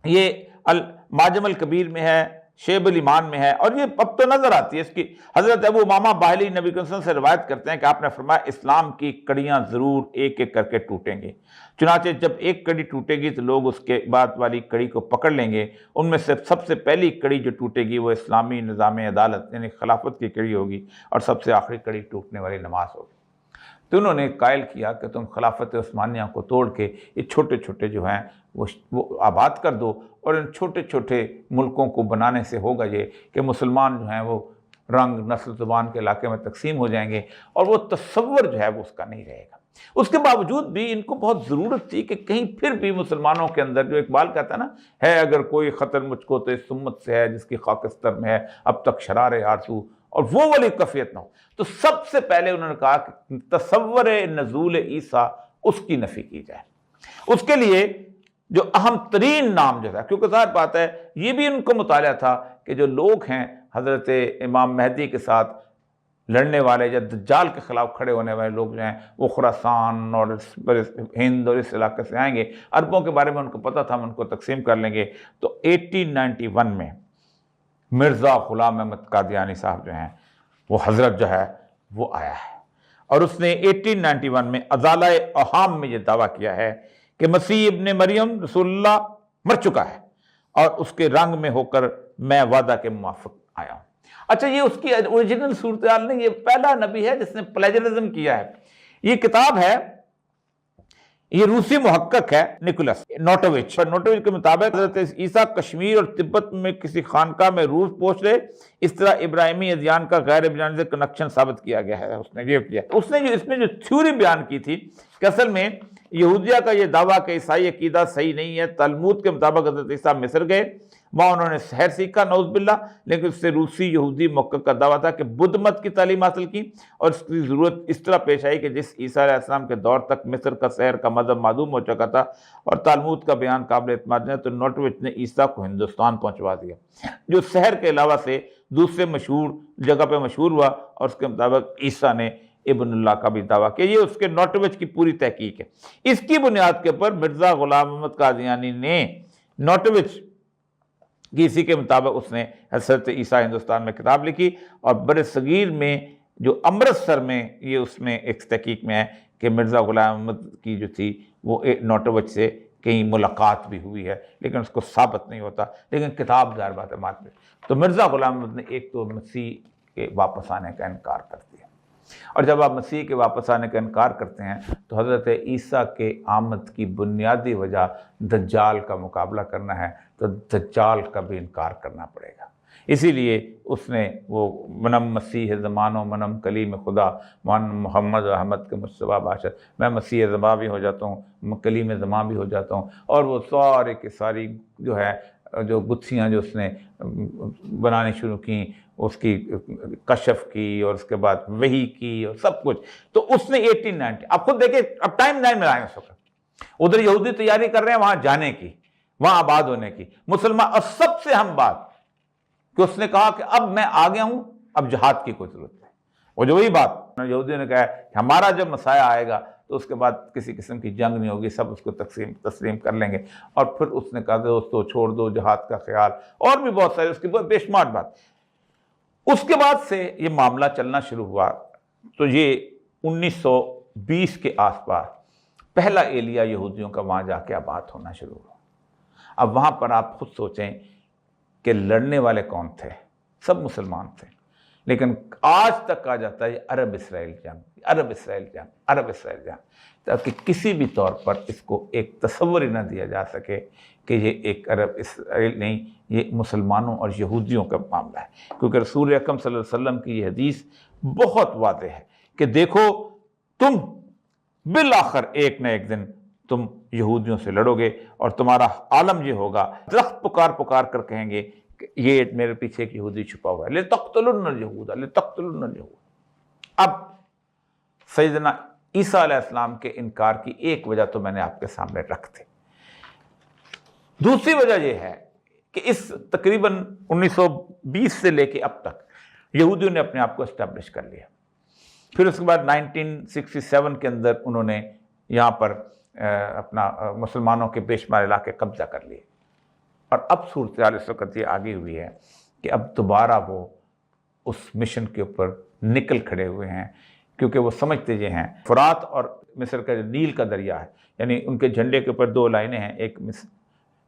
یہ المعجم الکبیر میں ہے، شیب الایمان میں ہے، اور یہ اب تو نظر آتی ہے اس کی۔ حضرت ابو امامہ باہلی نبی صلی اللہ علیہ وسلم سے روایت کرتے ہیں کہ آپ نے فرمایا اسلام کی کڑیاں ضرور ایک ایک کر کے ٹوٹیں گی، چنانچہ جب ایک کڑی ٹوٹے گی تو لوگ اس کے بعد والی کڑی کو پکڑ لیں گے، ان میں سے سب سے پہلی کڑی جو ٹوٹے گی وہ اسلامی نظام عدالت یعنی خلافت کی کڑی ہوگی، اور سب سے آخری کڑی ٹوٹنے والی نماز ہوگی۔ تو انہوں نے قائل کیا کہ تم خلافت عثمانیہ کو توڑ کے یہ چھوٹے چھوٹے جو ہیں وہ آباد کر دو، اور ان چھوٹے چھوٹے ملکوں کو بنانے سے ہوگا یہ کہ مسلمان جو ہیں وہ رنگ، نسل، زبان کے علاقے میں تقسیم ہو جائیں گے، اور وہ تصور جو ہے وہ اس کا نہیں رہے گا۔ اس کے باوجود بھی ان کو بہت ضرورت تھی کہ کہیں پھر بھی مسلمانوں کے اندر، جو اقبال کہتا ہے نا، ہے اگر کوئی خطر مجھ کو تو اس امت سے ہے جس کی خاکستر میں ہے اب تک شرار آرزو، اور وہ والی کفیت نہ ہو۔ تو سب سے پہلے انہوں نے کہا کہ تصور نزول عیسیٰ اس کی نفی کی جائے۔ اس کے لیے جو اہم ترین نام جو تھا، کیونکہ ظاہر بات ہے یہ بھی ان کو مطالعہ تھا کہ جو لوگ ہیں حضرت امام مہدی کے ساتھ لڑنے والے یا دجال کے خلاف کھڑے ہونے والے لوگ جو ہیں وہ خراسان اور ہند اور اس علاقے سے آئیں گے، عربوں کے بارے میں ان کو پتہ تھا، ہم ان کو تقسیم کر لیں گے۔ تو 1891 میں مرزا غلام احمد قادیانی صاحب جو ہیں وہ حضرت جو ہے وہ آیا ہے، اور اس نے 1891 میں ازالہ اوہام میں یہ دعویٰ کیا ہے کہ مسیح ابن مریم رسول اللہ مر چکا ہے، اور اس کے رنگ میں ہو کر میں وعدہ کے موافق آیا ہوں۔ اچھا، یہ اس کی اوریجنل صورتحال نہیں، یہ پہلا نبی ہے جس نے پلیجرزم کیا ہے۔ یہ کتاب ہے، یہ روسی محقق ہے نکولس نوٹوچ کے مطابق حضرت عیسیٰ کشمیر اور تبت میں کسی خانقاہ میں روس پہنچ رہے، اس طرح ابراہیمی ادیان کا غیر ابراہیمی سے کنیکشن ثابت کیا گیا ہے۔ اس نے یہ کیا، اس نے جو اس میں جو تھیوری بیان کی تھی کہ اصل میں یہودیہ کا یہ دعویٰ کہ عیسائی عقیدہ صحیح نہیں ہے، تلمود کے مطابق حضرت عیسیٰ مصر گئے، وہاں انہوں نے سحر سیکھا نعوذ باللہ، لیکن اس سے روسی یہودی محقق کا دعویٰ تھا کہ بدھ مت کی تعلیم حاصل کی، اور اس کی ضرورت اس طرح پیش آئی کہ جس عیسیٰ علیہ السلام کے دور تک مصر کا سحر کا مذہب معدوم ہو چکا تھا اور تلمود کا بیان قابل اعتماد نہیں، تو نوٹوچ نے عیسیٰ کو ہندوستان پہنچوا دیا، جو سحر کے علاوہ سے دوسرے مشہور جگہ پہ مشہور ہوا، اور اس کے مطابق عیسیٰ نے ابن اللہ کا بھی دعویٰ کیا۔ یہ اس کے نوٹوچ کی پوری تحقیق ہے۔ اس کی بنیاد کے اوپر مرزا غلام احمد قادیانی نے نوٹوچ کی اسی کے مطابق اس نے حضرت عیسیٰ ہندوستان میں کتاب لکھی، اور بر صغیر میں جو امرتسر میں یہ اس میں ایک تحقیق میں ہے کہ مرزا غلام احمد کی جو تھی وہ نوٹوچ سے کہیں ملاقات بھی ہوئی ہے، لیکن اس کو ثابت نہیں ہوتا، لیکن کتاب ظاہر بات ہے مات میں۔ تو مرزا غلام احمد نے ایک تو مسیح کے واپس آنے کا انکار کر دیا، اور جب آپ مسیح کے واپس آنے کا انکار کرتے ہیں تو حضرت عیسیٰ کے آمد کی بنیادی وجہ دجال کا مقابلہ کرنا ہے، تو دجال کا بھی انکار کرنا پڑے گا۔ اسی لیے اس نے وہ منم مسیح زمان و منم کلیم خدا مان محمد احمد کے مصطفیٰ باشد، میں مسیح زمان بھی ہو جاتا ہوں، کلیم زمان بھی ہو جاتا ہوں، اور وہ سارے کے ساری جو ہے جو گتھیاں جو اس نے بنانی شروع کی، اس کی کشف کی، اور اس کے بعد وحی کی، اور سب کچھ۔ تو اس نے 1890، اب خود دیکھیں، اب ٹائم لائن میں آئے اس وقت، ادھر یہودی تیاری کر رہے ہیں وہاں جانے کی، وہاں آباد ہونے کی، مسلمان، اور سب سے اہم بات کہ اس نے کہا کہ اب میں آ گیا ہوں، اب جہاد کی کوئی ضرورت نہیں۔ وہ جو وہی بات یہودیوں نے کہا ہے کہ ہمارا جب مسیح آئے گا تو اس کے بعد کسی قسم کی جنگ نہیں ہوگی، سب اس کو تسلیم کر لیں گے، اور پھر اس نے کہا دوستو چھوڑ دو جہاد کا خیال، اور بھی بہت سارے اس کی بے شمار بات۔ اس کے بعد سے یہ معاملہ چلنا شروع ہوا، تو یہ 1920 کے آس پاس پہلا ایلیا یہودیوں کا وہاں جا کے آباد ہونا شروع ہوا۔ اب وہاں پر آپ خود سوچیں کہ لڑنے والے کون تھے؟ سب مسلمان تھے، لیکن آج تک کہا جاتا ہے عرب اسرائیل جنگ، عرب اسرائیل جنگ، عرب اسرائیل جنگ، تاکہ کسی بھی طور پر اس کو ایک تصور ہی نہ دیا جا سکے کہ یہ ایک عرب اسرائیل نہیں، یہ مسلمانوں اور یہودیوں کا معاملہ ہے، کیونکہ رسول اکرم صلی اللہ علیہ وسلم کی یہ حدیث بہت واضح ہے کہ دیکھو تم بالآخر ایک نہ ایک دن تم یہودیوں سے لڑو گے، اور تمہارا عالم یہ ہوگا، درخت پکار پکار کر کہیں گے کہ یہ میرے پیچھے ایک یہودی چھپا ہوا ہے، لِتَقْتُلُنَّ الْيَهُودَ لِتَقْتُلُنَّ الْيَهُودَ۔ اب سیدنا عیسیٰ علیہ السلام کے انکار کی ایک وجہ تو میں نے آپ کے سامنے رکھ دی۔ دوسری وجہ یہ ہے کہ اس تقریباً 1920 سے لے کے اب تک یہودیوں نے اپنے آپ کو اسٹیبلش کر لیا. پھر اس کے بعد 1967 کے اندر انہوں نے یہاں پر اپنا مسلمانوں کے بے شمار علاقے قبضہ کر لیے. اور اب صورتحال اس وقت یہ آگے ہوئی ہے کہ اب دوبارہ وہ اس مشن کے اوپر نکل کھڑے ہوئے ہیں، کیونکہ وہ سمجھتے یہ ہیں فرات اور مصر کا جو نیل کا دریا ہے، یعنی ان کے جھنڈے کے اوپر دو لائنیں ہیں،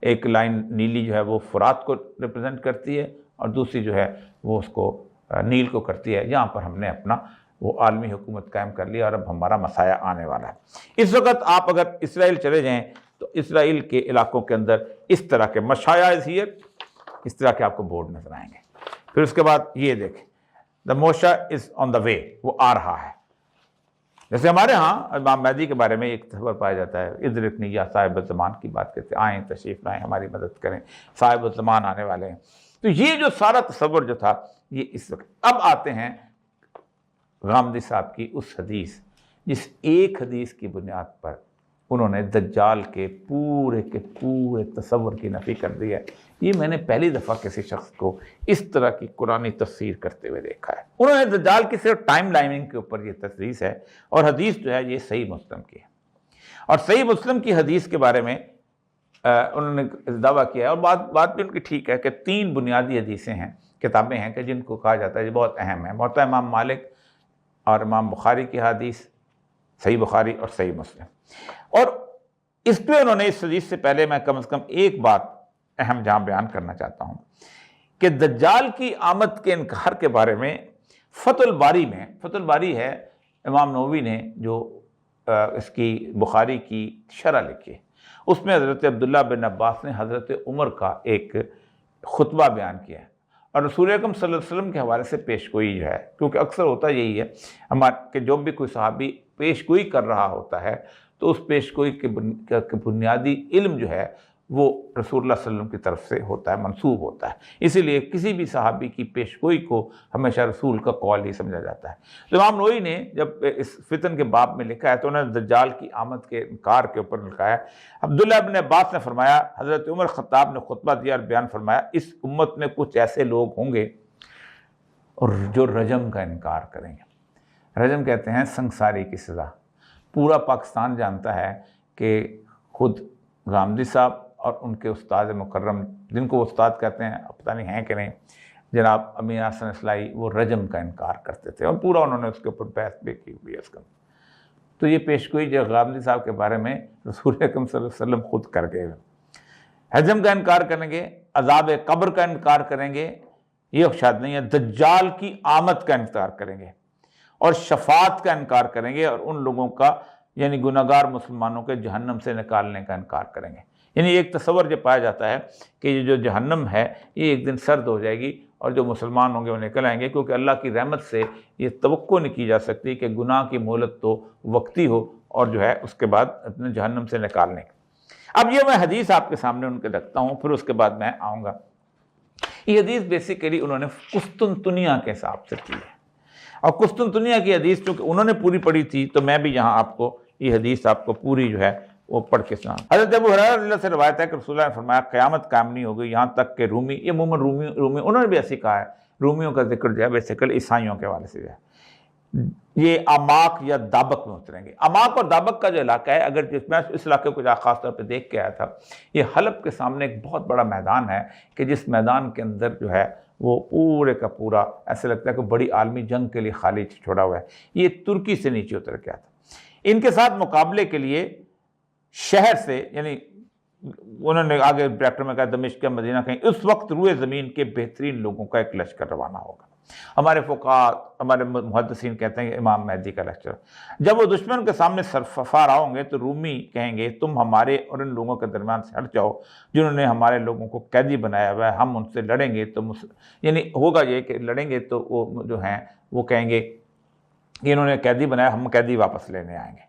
ایک لائن نیلی جو ہے وہ فرات کو ریپرزینٹ کرتی ہے اور دوسری جو ہے وہ اس کو نیل کو کرتی ہے. یہاں پر ہم نے اپنا وہ عالمی حکومت قائم کر لیا اور اب ہمارا مسایہ آنے والا ہے. اس وقت آپ اگر اسرائیل چلے جائیں تو اسرائیل کے علاقوں کے اندر اس طرح کے مشایا از ہیئر، اس طرح کے آپ کو بورڈ نظر آئیں گے. پھر اس کے بعد یہ دیکھیں دا موشا از آن دا وے، وہ آ رہا ہے. جیسے ہمارے ہاں امام مہدی کے بارے میں ایک تصور پایا جاتا ہے، ادرکنی یا صاحب الزمان کی بات کرتے ہیں، آئیں تشریف لائیں ہماری مدد کریں، صاحب الزمان آنے والے ہیں. تو یہ جو سارا تصور جو تھا یہ اس وقت. اب آتے ہیں غامدی صاحب کی اس حدیث، جس ایک حدیث کی بنیاد پر انہوں نے دجال کے پورے تصور کی نفی کر دی ہے. یہ میں نے پہلی دفعہ کسی شخص کو اس طرح کی قرآنی تفسیر کرتے ہوئے دیکھا ہے. انہوں نے دجال کی صرف ٹائم لائننگ کے اوپر یہ تدریس ہے، اور حدیث جو ہے یہ صحیح مسلم کی ہے. اور صحیح مسلم کی حدیث کے بارے میں انہوں نے دعویٰ کیا ہے، اور بات بھی ان کی ٹھیک ہے کہ 3 بنیادی حدیثیں ہیں، کتابیں ہیں کہ جن کو کہا جاتا ہے یہ بہت اہم ہیں. موطا امام مالک اور امام بخاری کی حدیث، صحیح بخاری اور صحیح مسلم. اور اس پہ انہوں نے اس حدیث سے پہلے میں کم از کم ایک بات اہم جہاں بیان کرنا چاہتا ہوں کہ دجال کی آمد کے انکار کے بارے میں فتح الباری میں، فتح الباری ہے امام نووی نے جو اس کی بخاری کی شرح لکھی، اس میں حضرت عبداللہ بن عباس نے حضرت عمر کا ایک خطبہ بیان کیا ہے، اور رسول اکرم صلی اللہ علیہ وسلم کے حوالے سے پیش گوئی جو ہے، کیونکہ اکثر ہوتا یہی ہے کہ جو بھی کوئی صحابی پیش گوئی کر رہا ہوتا ہے تو اس پیش گوئی کے بنیادی علم جو ہے وہ رسول اللہ صلی اللہ علیہ وسلم کی طرف سے ہوتا ہے، منسوب ہوتا ہے. اسی لیے کسی بھی صحابی کی پیش گوئی کو ہمیشہ رسول کا قول ہی سمجھا جاتا ہے. تو امام نووی نے جب اس فتن کے باب میں لکھا ہے تو انہوں نے دجال کی آمد کے انکار کے اوپر لکھا ہے. عبداللہ ابن عباس نے فرمایا، حضرت عمر خطاب نے خطبہ دیا اور بیان فرمایا، اس امت میں کچھ ایسے لوگ ہوں گے اور جو رجم کا انکار کریں گے. رجم کہتے ہیں سنگساری کی سزا. پورا پاکستان جانتا ہے کہ خود غامدی صاحب اور ان کے استاد مکرم، جن کو استاد کہتے ہیں، پتہ نہیں ہیں کہ نہیں، جناب امین حسن اصلاحی، وہ رجم کا انکار کرتے تھے اور پورا انہوں نے اس کے اوپر بحث بھی کی ہوئی ہے اس کا. تو یہ پیش گوئی جو غامدی صاحب کے بارے میں رسول اکرم صلی اللہ علیہ وسلم خود کر گئے. رجم کا انکار کریں گے، عذاب قبر کا انکار کریں گے، یہ شاید نہیں ہے، دجال کی آمد کا انکار کریں گے اور شفاعت کا انکار کریں گے، اور ان لوگوں کا یعنی گناہگار مسلمانوں کے جہنم سے نکالنے کا انکار کریں گے. یعنی ایک تصور جو پایا جاتا ہے کہ یہ جو جہنم ہے یہ ایک دن سرد ہو جائے گی اور جو مسلمان ہوں گے وہ نکل آئیں گے، کیونکہ اللہ کی رحمت سے یہ توقع نہیں کی جا سکتی کہ گناہ کی مہلت تو وقتی ہو اور جو ہے اس کے بعد اپنے جہنم سے نکالنے کا. اب یہ میں حدیث آپ کے سامنے ان کے رکھتا ہوں، پھر اس کے بعد میں آؤں گا. یہ حدیث بیسیکلی انہوں نے قسطنطنیہ کے حساب سے کی ہے، اور قسطنطنیہ کی حدیث چونکہ انہوں نے پوری پڑھی تھی تو میں بھی یہاں آپ کو یہ حدیث آپ کو پوری جو ہے وہ پڑھ کے سنا. حضرت ابو ہریرہ رضی اللہ سے روایت ہے کہ رسول اللہ نے فرمایا قیامت قائم نہیں ہوگی یہاں تک کہ رومی، یہ عموماً رومی انہوں نے بھی ایسے کہا ہے، رومیوں کا ذکر جو ہے بیسیکل عیسائیوں کے حوالے سے جو ہے، یہ اماک یا دابق میں اتریں گے. اماک اور دابق کا جو علاقہ ہے، اگر میں اس علاقے کو خاص طور پہ دیکھ کے آیا تھا، یہ حلب کے سامنے ایک بہت بڑا میدان ہے کہ جس میدان کے اندر جو ہے وہ پورے کا پورا ایسے لگتا ہے کہ بڑی عالمی جنگ کے لیے خالی چھوڑا ہوا ہے. یہ ترکی سے نیچے اتر کے آتا. ان کے ساتھ مقابلے کے لیے شہر سے، یعنی انہوں نے آگے بریکٹر میں کہا دمشق یا مدینہ کہیں، اس وقت روئے زمین کے بہترین لوگوں کا ایک لشکر روانہ ہوگا. ہمارے فقہاء، ہمارے محدثین کہتے ہیں کہ امام مہدی کا لشکر. جب وہ دشمن کے سامنے سرفراہ ہوں گے تو رومی کہیں گے تم ہمارے اور ان لوگوں کے درمیان سے ہٹ جاؤ جنہوں نے ہمارے لوگوں کو قیدی بنایا ہوا ہے، ہم ان سے لڑیں گے. تو یعنی ہوگا یہ کہ لڑیں گے تو وہ جو ہیں وہ کہیں گے کہ انہوں نے قیدی بنایا، ہم قیدی واپس لینے آئیں گے.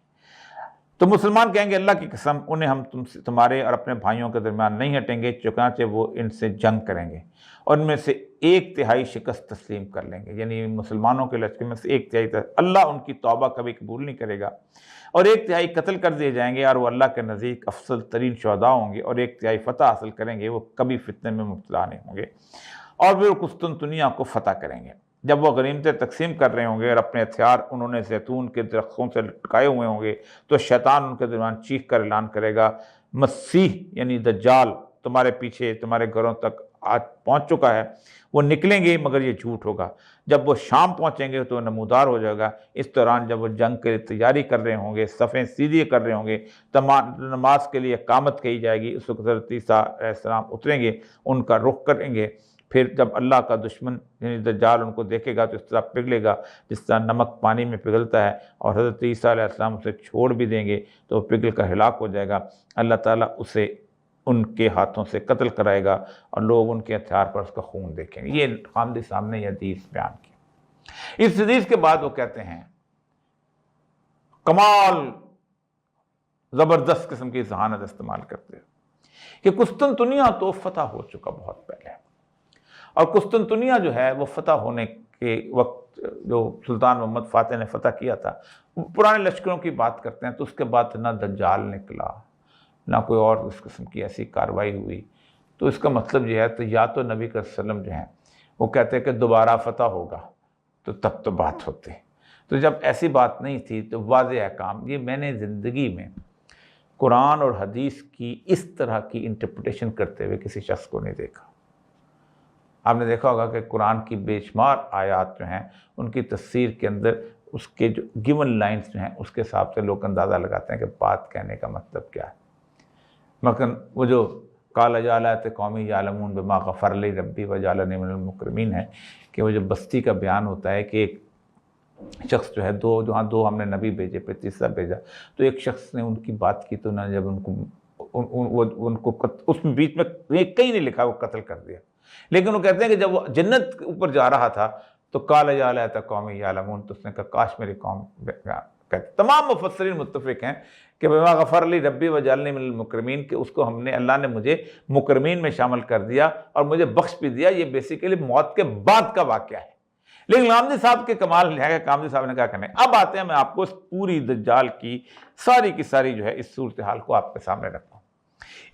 تو مسلمان کہیں گے اللہ کی قسم انہیں ہم تمہارے اور اپنے بھائیوں کے درمیان نہیں ہٹیں گے، چنانچہ وہ ان سے جنگ کریں گے اور ان میں سے 1/3 شکست تسلیم کر لیں گے، یعنی مسلمانوں کے لشکر میں سے 1/3 اللہ ان کی توبہ کبھی قبول نہیں کرے گا، اور 1/3 قتل کر دیے جائیں گے اور وہ اللہ کے نزدیک افضل ترین شہداء ہوں گے، اور 1/3 فتح حاصل کریں گے، وہ کبھی فتنے میں مبتلا نہیں ہوں گے، اور پھر قسطنطنیہ کو فتح کریں گے۔ جب وہ غنیمتیں تقسیم کر رہے ہوں گے اور اپنے ہتھیار انہوں نے زیتون کے درختوں سے لٹکائے ہوئے ہوں گے، تو شیطان ان کے درمیان چیخ کر اعلان کرے گا، مسیح یعنی دجال تمہارے پیچھے تمہارے گھروں تک آج پہنچ چکا ہے، وہ نکلیں گے مگر یہ جھوٹ ہوگا۔ جب وہ شام پہنچیں گے تو نمودار ہو جائے گا۔ اس دوران جب وہ جنگ کے لیے تیاری کر رہے ہوں گے، صفیں سیدھی کر رہے ہوں گے، نماز کے لیے اقامت کہی جائے گی، اس وقت حضرت عیسیٰ علیہ السلام اتریں گے، ان کا رخ کریں گے، پھر جب اللہ کا دشمن یعنی دجال ان کو دیکھے گا تو اس طرح پگھلے گا جس طرح نمک پانی میں پگھلتا ہے، اور حضرت عیسیٰ علیہ السلام اسے چھوڑ بھی دیں گے تو وہ پگھل کر ہلاک ہو جائے گا۔ اللہ تعالیٰ اسے ان کے ہاتھوں سے قتل کرائے گا اور لوگ ان کے ہتھیار پر اس کا خون دیکھیں گے۔ یہ خامدی صاحب نے یہ حدیث بیان کی۔ اس حدیث کے بعد وہ کہتے ہیں کمال زبردست قسم کی ذہانت استعمال کرتے ہیں کہ قسطنطنیہ تو فتح ہو چکا بہت پہلے، اور قسطنطنیہ جو ہے وہ فتح ہونے کے وقت جو سلطان محمد فاتح نے فتح کیا تھا، پرانے لشکروں کی بات کرتے ہیں، تو اس کے بعد نہ دجال نکلا نہ کوئی اور اس قسم کی ایسی کاروائی ہوئی، تو اس کا مطلب یہ ہے تو یا تو نبی صلی اللہ علیہ وسلم جو ہیں وہ کہتے ہیں کہ دوبارہ فتح ہوگا تو تب تو بات ہوتی، تو جب ایسی بات نہیں تھی تو واضح احکام۔ یہ میں نے زندگی میں قرآن اور حدیث کی اس طرح کی انٹرپریٹیشن کرتے ہوئے کسی شخص کو نہیں دیکھا۔ آپ نے دیکھا ہوگا کہ قرآن کی بے شمار آیات جو ہیں ان کی تفسیر کے اندر اس کے جو گیون لائنز جو ہیں اس کے حساب سے لوگ اندازہ لگاتے ہیں کہ بات کہنے کا مطلب کیا ہے۔ مثلا وہ جو قال جعلت قومی یعلمون بما غفر لی ربی وجعلنی من المکرمین ہے، کہ وہ جو بستی کا بیان ہوتا ہے کہ ایک شخص جو ہے دو ہم نے نبی بھیجے پھر تیسرا بھیجا، تو ایک شخص نے ان کی بات کی تو انہوں نے جب ان کو اس میں بیچ میں کہیں نہیں لکھا وہ قتل کر دیا، لیکن وہ کہتے ہیں کہ جب وہ جنت کے اوپر جا رہا تھا تو قال جعلت قومی یعلمون، تو اس نے کہا کاش میری قوم کہتے۔ تمام مفسرین متفق ہیں کہ بما غفر لی ربی وجعلنی من المکرمین، کہ اس کو اللہ نے مجھے مکرمین میں شامل کر دیا اور مجھے بخش بھی دیا۔ یہ بیسیکلی موت کے بعد کا واقعہ ہے، لیکن غامدی صاحب کے کمال ہے کہ غامدی صاحب نے کیا کرنا ہے۔ اب آتے ہیں میں آپ کو اس پوری دجال کی ساری جو ہے اس صورتحال کو آپ کے سامنے رکھتا ہوں۔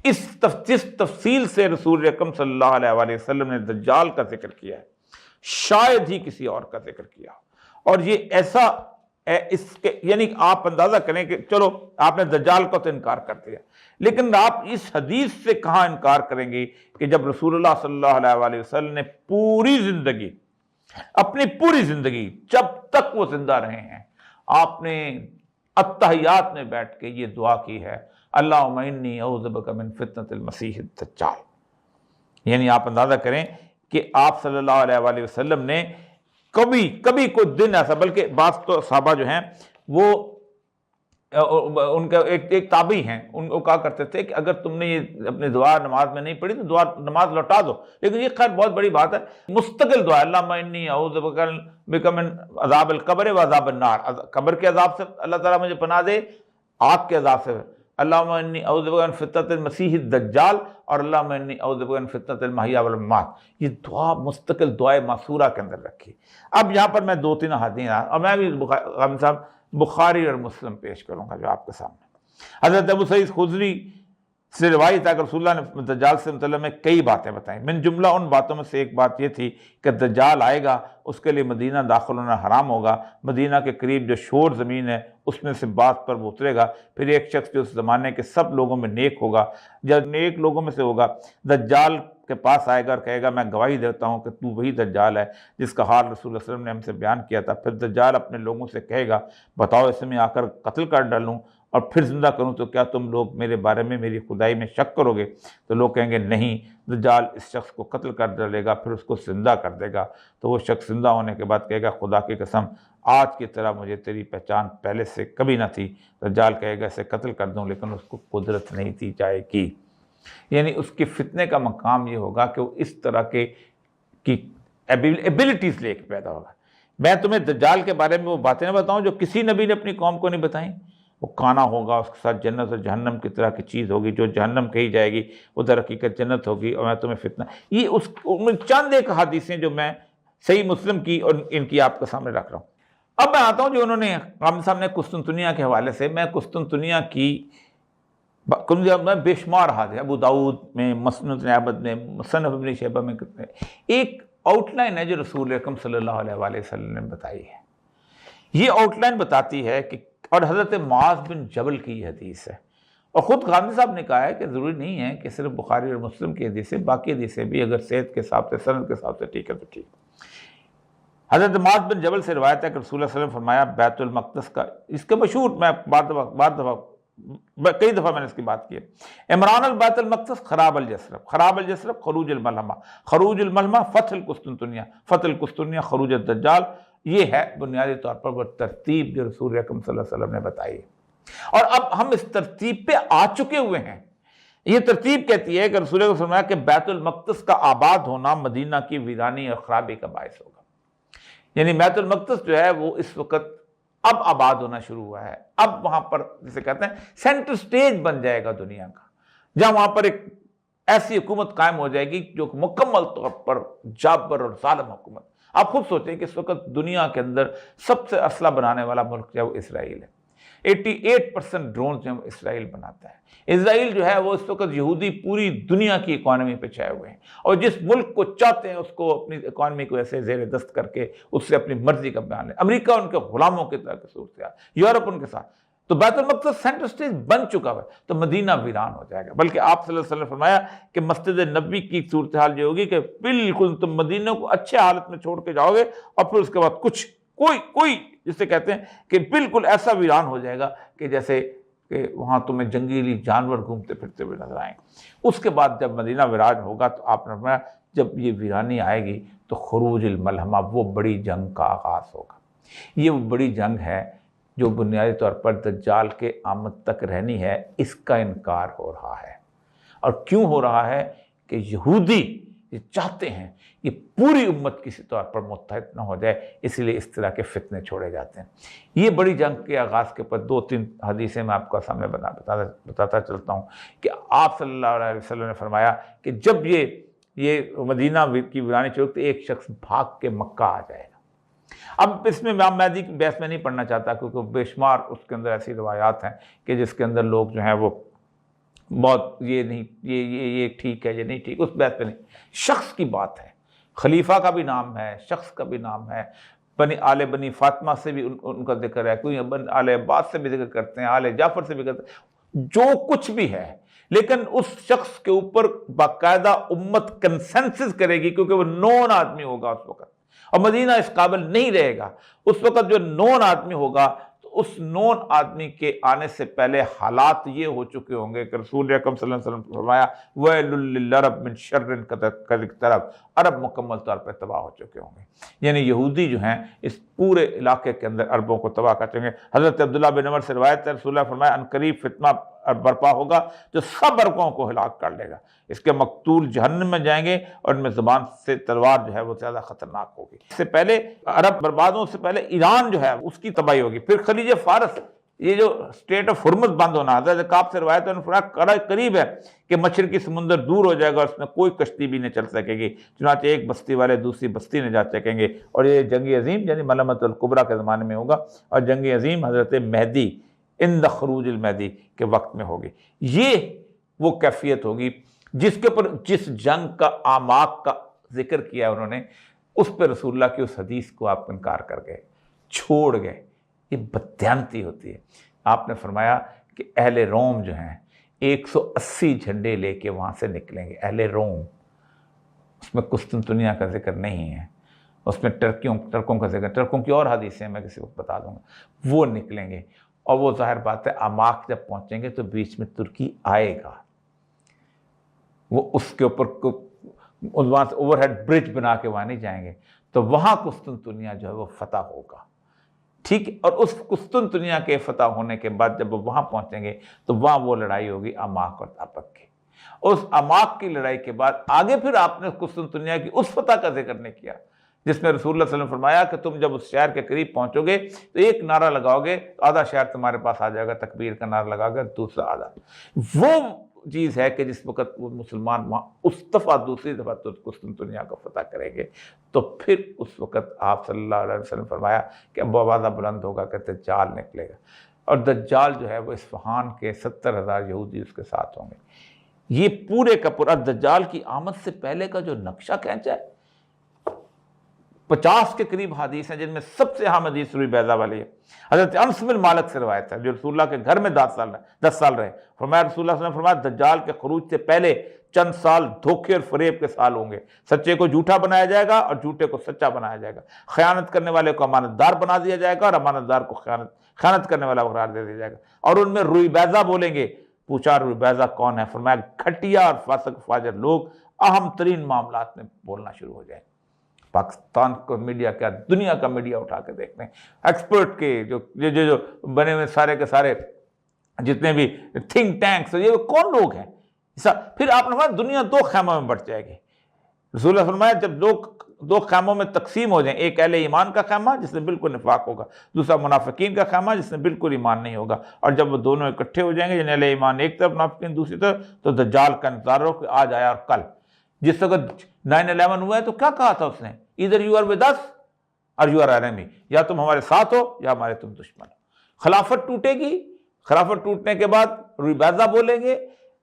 جس تفصیل سے رسول اکرم صلی اللہ علیہ وآلہ وسلم نے دجال کا ذکر کیا ہے شاید ہی کسی اور کا ذکر کیا، اور یہ ایسا اس کے یعنی آپ اندازہ کریں کہ چلو آپ نے دجال کو تو انکار کر دیا، لیکن آپ اس حدیث سے کہاں انکار کریں گے کہ جب رسول اللہ صلی اللہ علیہ وآلہ وسلم نے اپنی پوری زندگی جب تک وہ زندہ رہے ہیں، آپ نے اتحیات میں بیٹھ کے یہ دعا کی ہے، اللہم انی اعوذ بک من فتنۃ المسیح الدجال۔ یعنی آپ اندازہ کریں کہ آپ صلی اللہ علیہ وآلہ وسلم نے کبھی کوئی دن ایسا، بلکہ بعض تو صحابہ جو ہیں وہ ان کا ایک تابعی ہیں، ان کو کہا کرتے تھے کہ اگر تم نے یہ اپنی دعا نماز میں نہیں پڑھی تو نماز لوٹا دو، لیکن یہ خیر بہت بڑی بات ہے، مستقل دعا، اللہم انی اعوذ بک من عذاب القبر و عذاب النار، قبر کے عذاب سے اللہ تعالیٰ مجھے پناہ دے، آگ کے عذاب سے، اللہم انی اعوذ بک من فتنۃ المسیح الدجال، اور اللہم انی اعوذ بک من فتنۃ المحیا والممات۔ یہ دعا مستقل دعائے معصورہ کے اندر رکھی۔ اب یہاں پر میں 2-3 حدیث اور میں بھی غامدی صاحب بخاری اور مسلم پیش کروں گا جو آپ کے سامنے۔ حضرت ابو سعید خدری سے روایت ہے کہ رسول اللہ نے دجال سے متعلق میں کئی باتیں بتائیں، من جملہ ان باتوں میں سے ایک بات یہ تھی کہ دجال آئے گا، اس کے لیے مدینہ داخل ہونا حرام ہوگا، مدینہ کے قریب جو شور زمین ہے اس میں سے بعض پر وہ اترے گا، پھر ایک شخص جو اس زمانے کے سب لوگوں میں نیک ہوگا، جب نیک لوگوں میں سے ہوگا، دجال کے پاس آئے گا اور کہے گا میں گواہی دیتا ہوں کہ تو وہی دجال ہے جس کا حال رسول اللہ صلی اللہ علیہ وسلم نے ہم سے بیان کیا تھا۔ پھر دجال اپنے لوگوں سے کہے گا بتاؤ اسے میں آ کر قتل کر ڈالوں اور پھر زندہ کروں تو کیا تم لوگ میرے بارے میں میری خدائی میں شک کرو گے؟ تو لوگ کہیں گے نہیں، دجال اس شخص کو قتل کر ڈالے گا پھر اس کو زندہ کر دے گا، تو وہ شخص زندہ ہونے کے بعد کہے گا خدا کی قسم آج کی طرح مجھے تیری پہچان پہلے سے کبھی نہ تھی۔ دجال کہے گا اسے قتل کر دوں، لیکن اس کو قدرت نہیں دی جائے گی۔ یعنی اس کے فتنے کا مقام یہ ہوگا کہ وہ اس طرح کی ایبلٹیز لے کے پیدا ہوگا۔ میں تمہیں دجال کے بارے میں وہ باتیں نہ بتاؤں جو کسی نبی نے اپنی قوم کو نہیں بتائیں، وہ کانا ہوگا، اس کے ساتھ جنت اور جہنم کی طرح کی چیز ہوگی، جو جہنم کہی جائے گی ادھر حقیقت جنت ہوگی، اور میں تمہیں فتنہ. یہ اس میں چند ایک حدیثیں جو میں صحیح مسلم کی اور ان کی آپ کے سامنے رکھ رہا ہوں. اب میں آتا ہوں جو انہوں نے غامدی صاحب نے قسطنطنیہ کے حوالے سے، میں قسطنطنیہ کی میں بے شمار حادثے، ابو داؤد میں، مسند احمد میں، مصنف ابن شیبہ میں، ایک آؤٹ لائن ہے جو رسول اکرم صلی اللہ علیہ وآلہ وسلم نے بتائی ہے. یہ آؤٹ لائن بتاتی ہے کہ، اور حضرت معاذ بن جبل کی یہ حدیث ہے، اور خود غامدی صاحب نے کہا ہے کہ ضروری نہیں ہے کہ صرف بخاری اور مسلم کی حدیث ہے، باقی حدیثیں بھی اگر صحت کے حساب سے، سند کے حساب سے ٹھیک ہے تو ٹھیک. حضرت معاذ بن جبل سے روایت ہے کہ رسول اللہ صلی اللہ علیہ وسلم فرمایا بیت المقدس کا، اس کے مشہور، میں کئی دفعہ میں نے اس کی بات کی ہے، عمران البیت المقدس خراب الجسرب، خراب الجسرب خروج الملحمہ، خروج الملحمہ فتح القسطنطنیہ، فتح القسطنطنیہ خروج الدجال. یہ ہے بنیادی طور پر وہ ترتیب جو رسول اکرم صلی اللہ علیہ وسلم نے بتائی ہے، اور اب ہم اس ترتیب پہ آ چکے ہوئے ہیں. یہ ترتیب کہتی ہے کہ رسول اللہ صلی اللہ علیہ وسلم کہ بیت المقدس کا آباد ہونا مدینہ کی ویرانی اور خرابی کا باعث ہوگا. یعنی بیت المقدس جو ہے وہ اس وقت اب آباد ہونا شروع ہوا ہے، اب وہاں پر جسے کہتے ہیں سینٹر سٹیج بن جائے گا دنیا کا، جہاں وہاں پر ایک ایسی حکومت قائم ہو جائے گی جو مکمل طور پر جابر اور ظالم حکومت. آپ خود سوچیں کہ اس وقت دنیا کے اندر سب سے اسلحہ بنانے والا ملک جو ہے وہ اسرائیل ہے. 88% ڈرون جو ہے وہ اسرائیل بناتا ہے. اسرائیل جو ہے وہ اس وقت یہودی پوری دنیا کی اکانومی پہ چھائے ہوئے ہیں، اور جس ملک کو چاہتے ہیں اس کو اپنی اکانومی کو ایسے زیر دست کر کے اس سے اپنی مرضی کا بیان لیں. امریکہ ان کے غلاموں کی طرح کی صورتحال، یورپ ان کے ساتھ. تو بیت المقدس سینٹر سٹیج بن چکا ہے، تو مدینہ ویران ہو جائے گا. بلکہ آپ صلی اللہ علیہ وسلم نے فرمایا کہ مسجد نبوی کی صورتحال یہ ہوگی کہ بالکل تم مدینہ کو اچھے حالت میں چھوڑ کے جاؤ گے، اور پھر اس کے بعد کچھ کوئی جسے کہتے ہیں کہ بالکل ایسا ویران ہو جائے گا کہ جیسے کہ وہاں تمہیں جنگلی جانور گھومتے پھرتے ہوئے نظر آئیں. اس کے بعد جب مدینہ ویران ہوگا تو آپ نے فرمایا جب یہ ویرانی آئے گی تو خروج الملحمہ، وہ بڑی جنگ کا آغاز ہوگا. یہ وہ بڑی جنگ ہے جو بنیادی طور پر دجال کے آمد تک رہنی ہے. اس کا انکار ہو رہا ہے، اور کیوں ہو رہا ہے کہ یہودی یہ چاہتے ہیں یہ پوری امت کسی طور پر متحد نہ ہو جائے، اس لیے اس طرح کے فتنے چھوڑے جاتے ہیں. یہ بڑی جنگ کے آغاز کے پر 2-3 حدیثیں میں آپ کو سامنے بتاتا چلتا ہوں کہ آپ صلی اللہ علیہ وسلم نے فرمایا کہ جب یہ مدینہ کی ویرانی چوک تو ایک شخص بھاگ کے مکہ آ جائے گا. اب اس میں امام مہدی کی بحث میں نہیں پڑھنا چاہتا، کیونکہ بے شمار اس کے اندر ایسی روایات ہیں کہ جس کے اندر لوگ جو ہیں وہ بہت یہ نہیں، یہ ٹھیک ہے، یہ نہیں ٹھیک، اس بحث پہ نہیں. شخص کی بات ہے، خلیفہ کا بھی نام ہے، شخص کا بھی نام ہے، آل بنی فاطمہ سے بھی ان کا ذکر ہے، کوئی آل عباس سے بھی ذکر کرتے ہیں، آل جعفر سے بھی کرتے ہیں، جو کچھ بھی ہے. لیکن اس شخص کے اوپر باقاعدہ امت کنسنسس کرے گی، کیونکہ وہ نون آدمی ہوگا اس وقت، اور مدینہ اس قابل نہیں رہے گا. اس وقت جو نون آدمی ہوگا تو اس نون آدمی کے آنے سے پہلے حالات یہ ہو چکے ہوں گے کہ رسول اکرم صلی اللہ علیہ وسلم نے فرمایا وَيْلٌ لِلْعَرَبِ مِنْ شَرٍّ قَدْ اقْتَرَبَ، عرب مکمل طور پر تباہ ہو چکے ہوں گے. یعنی یہودی جو ہیں اس پورے علاقے کے اندر عربوں کو تباہ کر دیں گے. حضرت عبداللہ بن عمر سے روایت ہے، رسول اللہ فرمایا ان قریب فتنہ برپا ہوگا جو سب عربوں کو ہلاک کر لے گا. اس کے مقتول جہنم میں جائیں گے، اور ان میں زبان سے تلوار جو ہے وہ زیادہ خطرناک ہوگی. اس سے پہلے عرب بربادوں سے پہلے ایران جو ہے اس کی تباہی ہوگی. پھر خلیج فارس، یہ جو اسٹیٹ آف ہرمز بند ہونا، حضرت کعب سے روایت ہے قریب ہے کہ مشرقی سمندر دور ہو جائے گا اور اس میں کوئی کشتی بھی نہیں چل سکے گی، چنانچہ ایک بستی والے دوسری بستی نہیں جا سکیں گے. اور یہ جنگ عظیم یعنی ملحمۃ الکبریٰ کے زمانے میں ہوگا، اور جنگ عظیم حضرت مہدی عند خروج المہدی کے وقت میں ہوگی. یہ وہ کیفیت ہوگی جس کے اوپر جس جنگ کا آماق کا ذکر کیا انہوں نے، اس پہ رسول اللہ کی اس حدیث کو آپ انکار کر گئے، چھوڑ گئے. یہ بددیانتی ہوتی ہے. آپ نے فرمایا کہ اہل روم جو ہیں 180 جھنڈے لے کے وہاں سے نکلیں گے. اہل روم، اس میں قسطنطنیہ کا ذکر نہیں ہے، اس میں ٹرکوں کا ذکر، ٹرکوں کی اور حدیثیں میں کسی وقت بتا دوں گا. وہ نکلیں گے، اور وہ ظاہر بات ہے آماق جب پہنچیں گے تو بیچ میں ترکی آئے گا. وہ اس کے اوپر وہاں سے اوور ہیڈ برج بنا کے وہاں نہیں جائیں گے، تو وہاں قسطنطنیہ جو ہے وہ فتح ہوگا. ٹھیک ہے، اور اس قسطنطنیہ کے فتح ہونے کے بعد جب وہ وہاں پہنچیں گے تو وہاں وہ لڑائی ہوگی آماق اور تاپک کی. اس آماق کی لڑائی کے بعد آگے پھر آپ نے قسطنطنیہ کی اس فتح کا ذکر نہیں کیا جس میں رسول اللہ صلی اللہ علیہ وسلم نے فرمایا کہ تم جب اس شہر کے قریب پہنچو گے تو ایک نعرہ لگاؤ گے تو آدھا شہر تمہارے پاس آ جائے گا، تکبیر کا نعرہ لگاؤ گے دوسرا آدھا۔ وہ چیز ہے کہ جس وقت وہ مسلمان اس دفعہ دوسری دفعہ قسطنطنیہ کو فتح کریں گے تو پھر اس وقت آپ صلی اللہ علیہ وسلم فرمایا کہ اب آوازہ بلند ہوگا کہ دجال نکلے گا، اور دجال جو ہے وہ اصفہان کے 70,000 یہودی اس کے ساتھ ہوں گے۔ یہ پورے کا پورا دجال کی آمد سے پہلے کا جو نقشہ کھینچا ہے، 50 کے قریب حدیث ہیں، جن میں سب سے اہم حدیث روئی بیضہ والی ہے۔ حضرت انس بن مالک سے روایت ہے، جو رسول اللہ کے گھر میں 10 سال رہے، فرمایا رسول اللہ صلی اللہ علیہ وسلم فرمایا دجال کے خروج سے پہلے چند سال دھوکے اور فریب کے سال ہوں گے، سچے کو جھوٹا بنایا جائے گا اور جھوٹے کو سچا بنایا جائے گا، خیانت کرنے والے کو امانت دار بنا دیا جائے گا اور امانت دار کو خیانت کرنے والا قرار دے دیا جائے گا، اور ان میں روئی بیضہ بولیں گے۔ پوچھا روئی بیضہ کون ہے؟ فرمایا گھٹیا اور فاسق فاجر لوگ اہم ترین معاملات میں بولنا شروع ہو جائیں۔ پاکستان کو میڈیا کیا، دنیا کا میڈیا اٹھا کے دیکھتے ہیں، ایکسپرٹ کے جو بنے ہوئے سارے کے سارے جتنے بھی تھنک ٹینکس، یہ کون لوگ ہیں؟ پھر آپ نے فرمایا دنیا 2 خیموں میں بٹ جائے گی۔ رسول اللہ فرمایا جب لوگ 2 خیموں میں تقسیم ہو جائیں، ایک اہل ایمان کا خیمہ جس میں بالکل نفاق ہوگا، دوسرا منافقین کا خیمہ جس میں بالکل ایمان نہیں ہوگا، اور جب وہ دونوں اکٹھے ہو جائیں گے، یعنی اہل ایمان ایک طرف، منافقین دوسری طرف، تو دجال کا انتظار ہو کہ آج آیا اور کل۔ جس وقت 9/11 ہوا ہے تو کیا کہا تھا اس نے؟ either you are with us or you are enemy، یا تم ہمارے ساتھ ہو یا ہمارے تم دشمن ہو۔ خلافت ٹوٹے گی، خلافت ٹوٹنے کے بعد روئی بیضہ بولیں گے،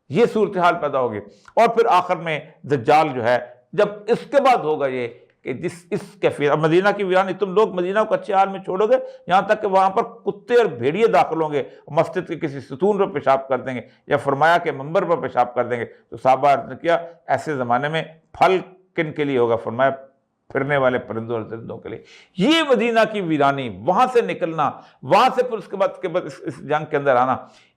یہ صورتحال پیدا ہوگی، اور پھر آخر میں دجال جو ہے جب اس کے بعد ہوگا یہ کہ اس کیفیت، مدینہ کی ویرانی، تم لوگ مدینہ کو اچھے حال میں چھوڑو گے یہاں تک کہ وہاں پر کتے اور بھیڑیے داخل ہوں گے، مسجد کے کسی ستون پر پیشاب کر دیں گے، یا فرمایا کہ منبر پر پیشاب کر دیں گے۔ تو صحابہ نے کیا ایسے زمانے میں پھل کن کے لیے ہوگا؟ فرمایا پھرنے والے پرندوں اور درندوں کے لیے۔ یہ مدینہ کی ویرانی، وہاں سے نکلنا، وہاں سے پھر اس کے بعد اس جنگ کے اندر آنا،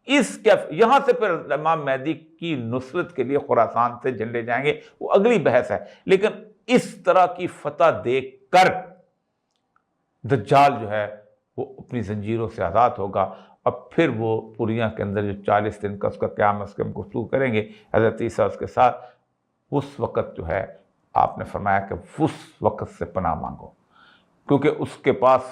یہاں سے پھر امام مہدی کی نصرت کے لیے خراسان سے جھنڈے جائیں گے، وہ اگلی بحث ہے۔ لیکن اس طرح کی فتح دیکھ کر دجال جو ہے وہ اپنی زنجیروں سے آزاد ہوگا، اور پھر وہ پوریاں کے اندر جو 40 دن کا اس کا قیام، اس کے ہم گفتگو کریں گے حضرت عیسیٰ اس کے ساتھ، اس وقت جو ہے آپ نے فرمایا کہ اس وقت سے پناہ مانگو، کیونکہ اس کے پاس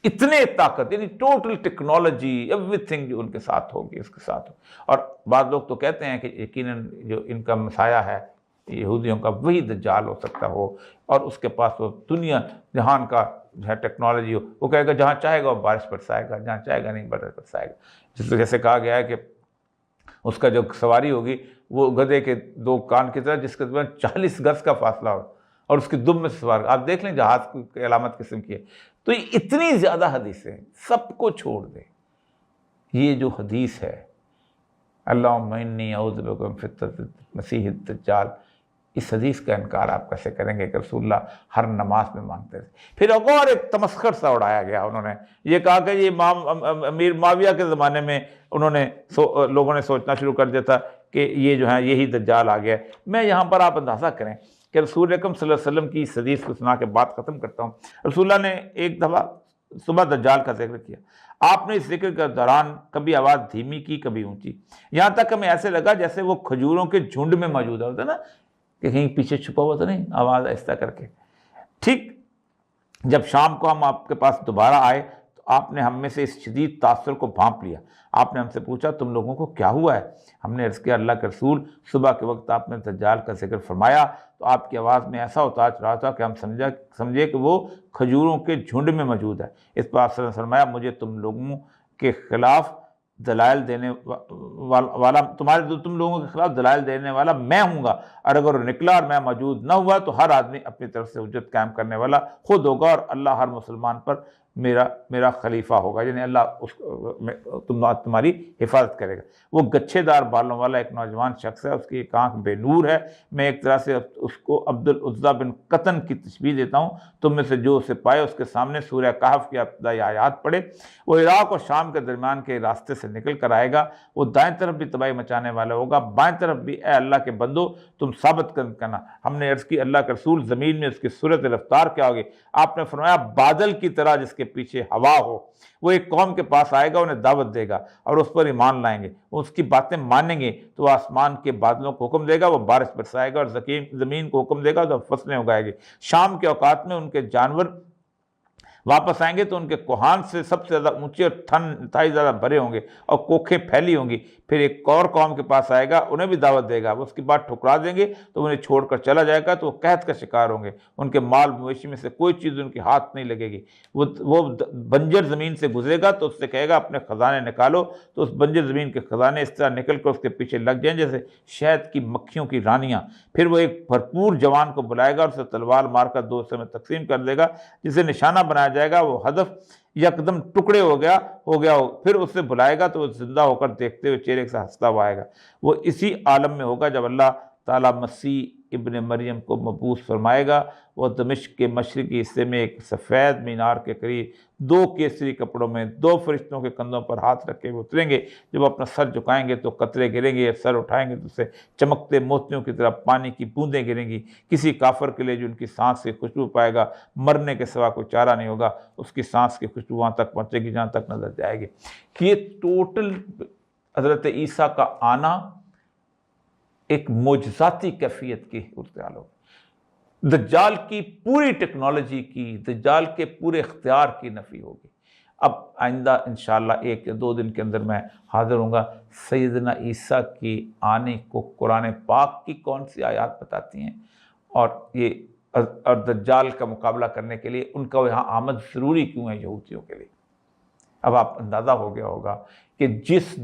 اتنے طاقت، یعنی ٹوٹل ٹیکنالوجی، ایوری تھنگ جو ان کے ساتھ ہوگی اس کے ساتھ ہو۔ اور بعض لوگ تو کہتے ہیں کہ یقیناً جو ان کا مسایہ ہے یہودیوں کا وہی دجال ہو سکتا ہو، اور اس کے پاس وہ دنیا جہان کا جو ہے ٹیکنالوجی ہو، وہ کہے گا جہاں چاہے گا وہ بارش برسائے گا، جہاں چاہے گا نہیں بارش برسائے گا۔ جس طرح سے کہا گیا ہے کہ اس کا جو سواری ہوگی وہ گدھے کے 2 کان کی طرح، جس کے درمیان 40 گز کا فاصلہ ہو، اور اس کی دم میں سے سوار، آپ دیکھ لیں جہاز کی علامت قسم کی ہے۔ تو یہ اتنی زیادہ حدیثیں، سب کو چھوڑ دیں، یہ جو حدیث ہے اللہم انی اعوذ بک من فتنۃ المسیح الدجال، اس حدیث کا انکار آپ کیسے کریں گے کہ رسول اللہ ہر نماز میں مانگتے تھے؟ پھر اور ایک تمسخر سا اڑایا گیا، انہوں نے یہ کہا کہ یہ امیر معاویہ کے زمانے میں انہوں نے لوگوں نے سوچنا شروع کر دیا تھا کہ یہ جو ہے یہی دجال آ گیا ہے۔ میں یہاں پر آپ اندازہ کریں کہ رسول اکرم صلی اللہ علیہ وسلم کی اس حدیث کو سنا کے بات ختم کرتا ہوں۔ رسول اللہ نے ایک دفعہ صبح دجال کا ذکر کیا، آپ نے اس ذکر کے دوران کبھی آواز دھیمی کی، کبھی اونچی، یہاں تک ہمیں ایسے لگا جیسے وہ کھجوروں کے جھنڈ میں موجود ہوتا ہے نا، کہ کہیں پیچھے چھپا ہوا تو نہیں، آواز آہستہ کر کے۔ ٹھیک جب شام کو ہم آپ کے پاس دوبارہ آئے تو آپ نے ہم میں سے اس شدید تاثر کو بھانپ لیا۔ آپ نے ہم سے پوچھا تم لوگوں کو کیا ہوا ہے؟ ہم نے عرض کیا اللہ کے رسول صبح کے وقت آپ نے دجال کا ذکر فرمایا تو آپ کی آواز میں ایسا اتار رہا تھا کہ ہم سمجھے کہ وہ کھجوروں کے جھنڈ میں موجود ہے۔ اس پر آپ نے فرمایا مجھے تم لوگوں کے خلاف دلائل دینے والا تم لوگوں کے خلاف دلائل دینے والا میں ہوں گا، اور اگر وہ نکلا اور میں موجود نہ ہوا تو ہر آدمی اپنی طرف سے حجت قائم کرنے والا خود ہوگا، اور اللہ ہر مسلمان پر میرا خلیفہ ہوگا، یعنی اللہ تمہاری حفاظت کرے گا۔ وہ گچھے دار بالوں والا ایک نوجوان شخص ہے، اس کی ایک آنکھ بے نور ہے، میں ایک طرح سے اس کو عبد العزیٰ بن قطن کی تشبیہ دیتا ہوں، تم میں سے جو اسے پائے اس کے سامنے سورہ کہف کی ابتدائی آیات پڑھے۔ وہ عراق اور شام کے درمیان کے راستے سے نکل کر آئے گا، وہ دائیں طرف بھی تباہی مچانے والا ہوگا، بائیں طرف بھی۔ اے اللہ کے بندو تم ثابت کرنا۔ ہم نے عرض کی اللہ کے رسول زمین میں اس کی صورت رفتار کیا ہوگی؟ آپ نے فرمایا بادل کی طرح جس کے کے پیچھے ہوا ہو، وہ ایک قوم کے پاس آئے گا، انہیں دعوت دے گا اور اس پر ایمان لائیں گے، اس کی باتیں مانیں گے تو وہ آسمان کے بادلوں کو حکم دے گا، وہ بارش برسائے گا، اور زمین کو حکم دے گا تو فصلیں اگائے گی۔ شام کے اوقات میں ان کے جانور واپس آئیں گے تو ان کے کوہان سے سب سے زیادہ اونچے اور تھن انتہائی زیادہ بھرے ہوں گے اور کوکھیں پھیلی ہوں گی۔ پھر ایک اور قوم کے پاس آئے گا، انہیں بھی دعوت دے گا، وہ اس کی بات ٹھکرا دیں گے تو انہیں چھوڑ کر چلا جائے گا تو وہ قحط کا شکار ہوں گے، ان کے مال مویشی میں سے کوئی چیز ان کے ہاتھ نہیں لگے گی۔ وہ بنجر زمین سے گزرے گا تو اس سے کہے گا اپنے خزانے نکالو، تو اس بنجر زمین کے خزانے اس طرح نکل کر اس کے پیچھے لگ جائیں جیسے شہد کی مکھیوں کی رانیاں۔ پھر وہ ایک بھرپور جوان کو بلائے گا اور اسے تلوار مار کر دو حصوں میں تقسیم کر دے گا، جسے نشانہ بنایا جائے گا، وہ ہدف یکدم ٹکڑے ہو گیا ہو۔ پھر اسے بلائے گا تو وہ زندہ ہو کر دیکھتے ہوئے چہرے سے ہنستا ہوا آئے گا۔ وہ اسی عالم میں ہوگا جب اللہ تعالیٰ مسیح ابن مریم کو مبعوث فرمائے گا۔ وہ دمشق کے مشرقی حصے میں ایک سفید مینار کے قریب 2 کیسری کپڑوں میں 2 فرشتوں کے کندھوں پر ہاتھ رکھے ہوئے اتریں گے۔ جب اپنا سر جھکائیں گے تو قطرے گریں گے، سر اٹھائیں گے تو اسے چمکتے موتیوں کی طرح پانی کی بوندیں گریں گی۔ کسی کافر کے لیے جو ان کی سانس کی خوشبو پائے گا، مرنے کے سوا کوئی چارہ نہیں ہوگا، اس کی سانس کی خوشبو وہاں تک پہنچے گی جہاں تک نظر جائے گی۔ کہ یہ ٹوٹل حضرت عیسیٰ کا آنا ایک معجزاتی کیفیت کی صورتحال ہوگی۔ دجال کی پوری ٹیکنالوجی کی، دجال کے پورے اختیار کی نفی ہوگی۔ اب آئندہ انشاءاللہ 1 یا 2 دن کے اندر میں حاضر ہوں گا۔ سیدنا عیسیٰ کی آنے کو قرآن پاک کی کون سی آیات بتاتی ہیں، اور دجال کا مقابلہ کرنے کے لیے ان کا یہاں آمد ضروری کیوں ہے یہودیوں کے لیے۔ اب آپ اندازہ ہو گیا ہوگا کہ جس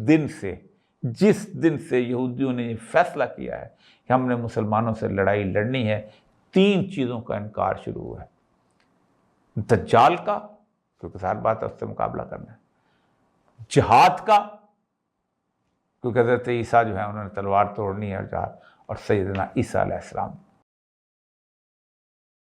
دن سے یہودیوں نے یہ فیصلہ کیا ہے کہ ہم نے مسلمانوں سے لڑائی لڑنی ہے، 3 چیزوں کا انکار شروع ہوا ہے۔ دجال کا، کیونکہ ظاہر بات ہے اس سے مقابلہ کرنا ہے، جہاد کا، کیونکہ حضرت عیسیٰ جو ہے انہوں نے تلوار توڑنی ہے، اور سیدنا عیسیٰ علیہ السلام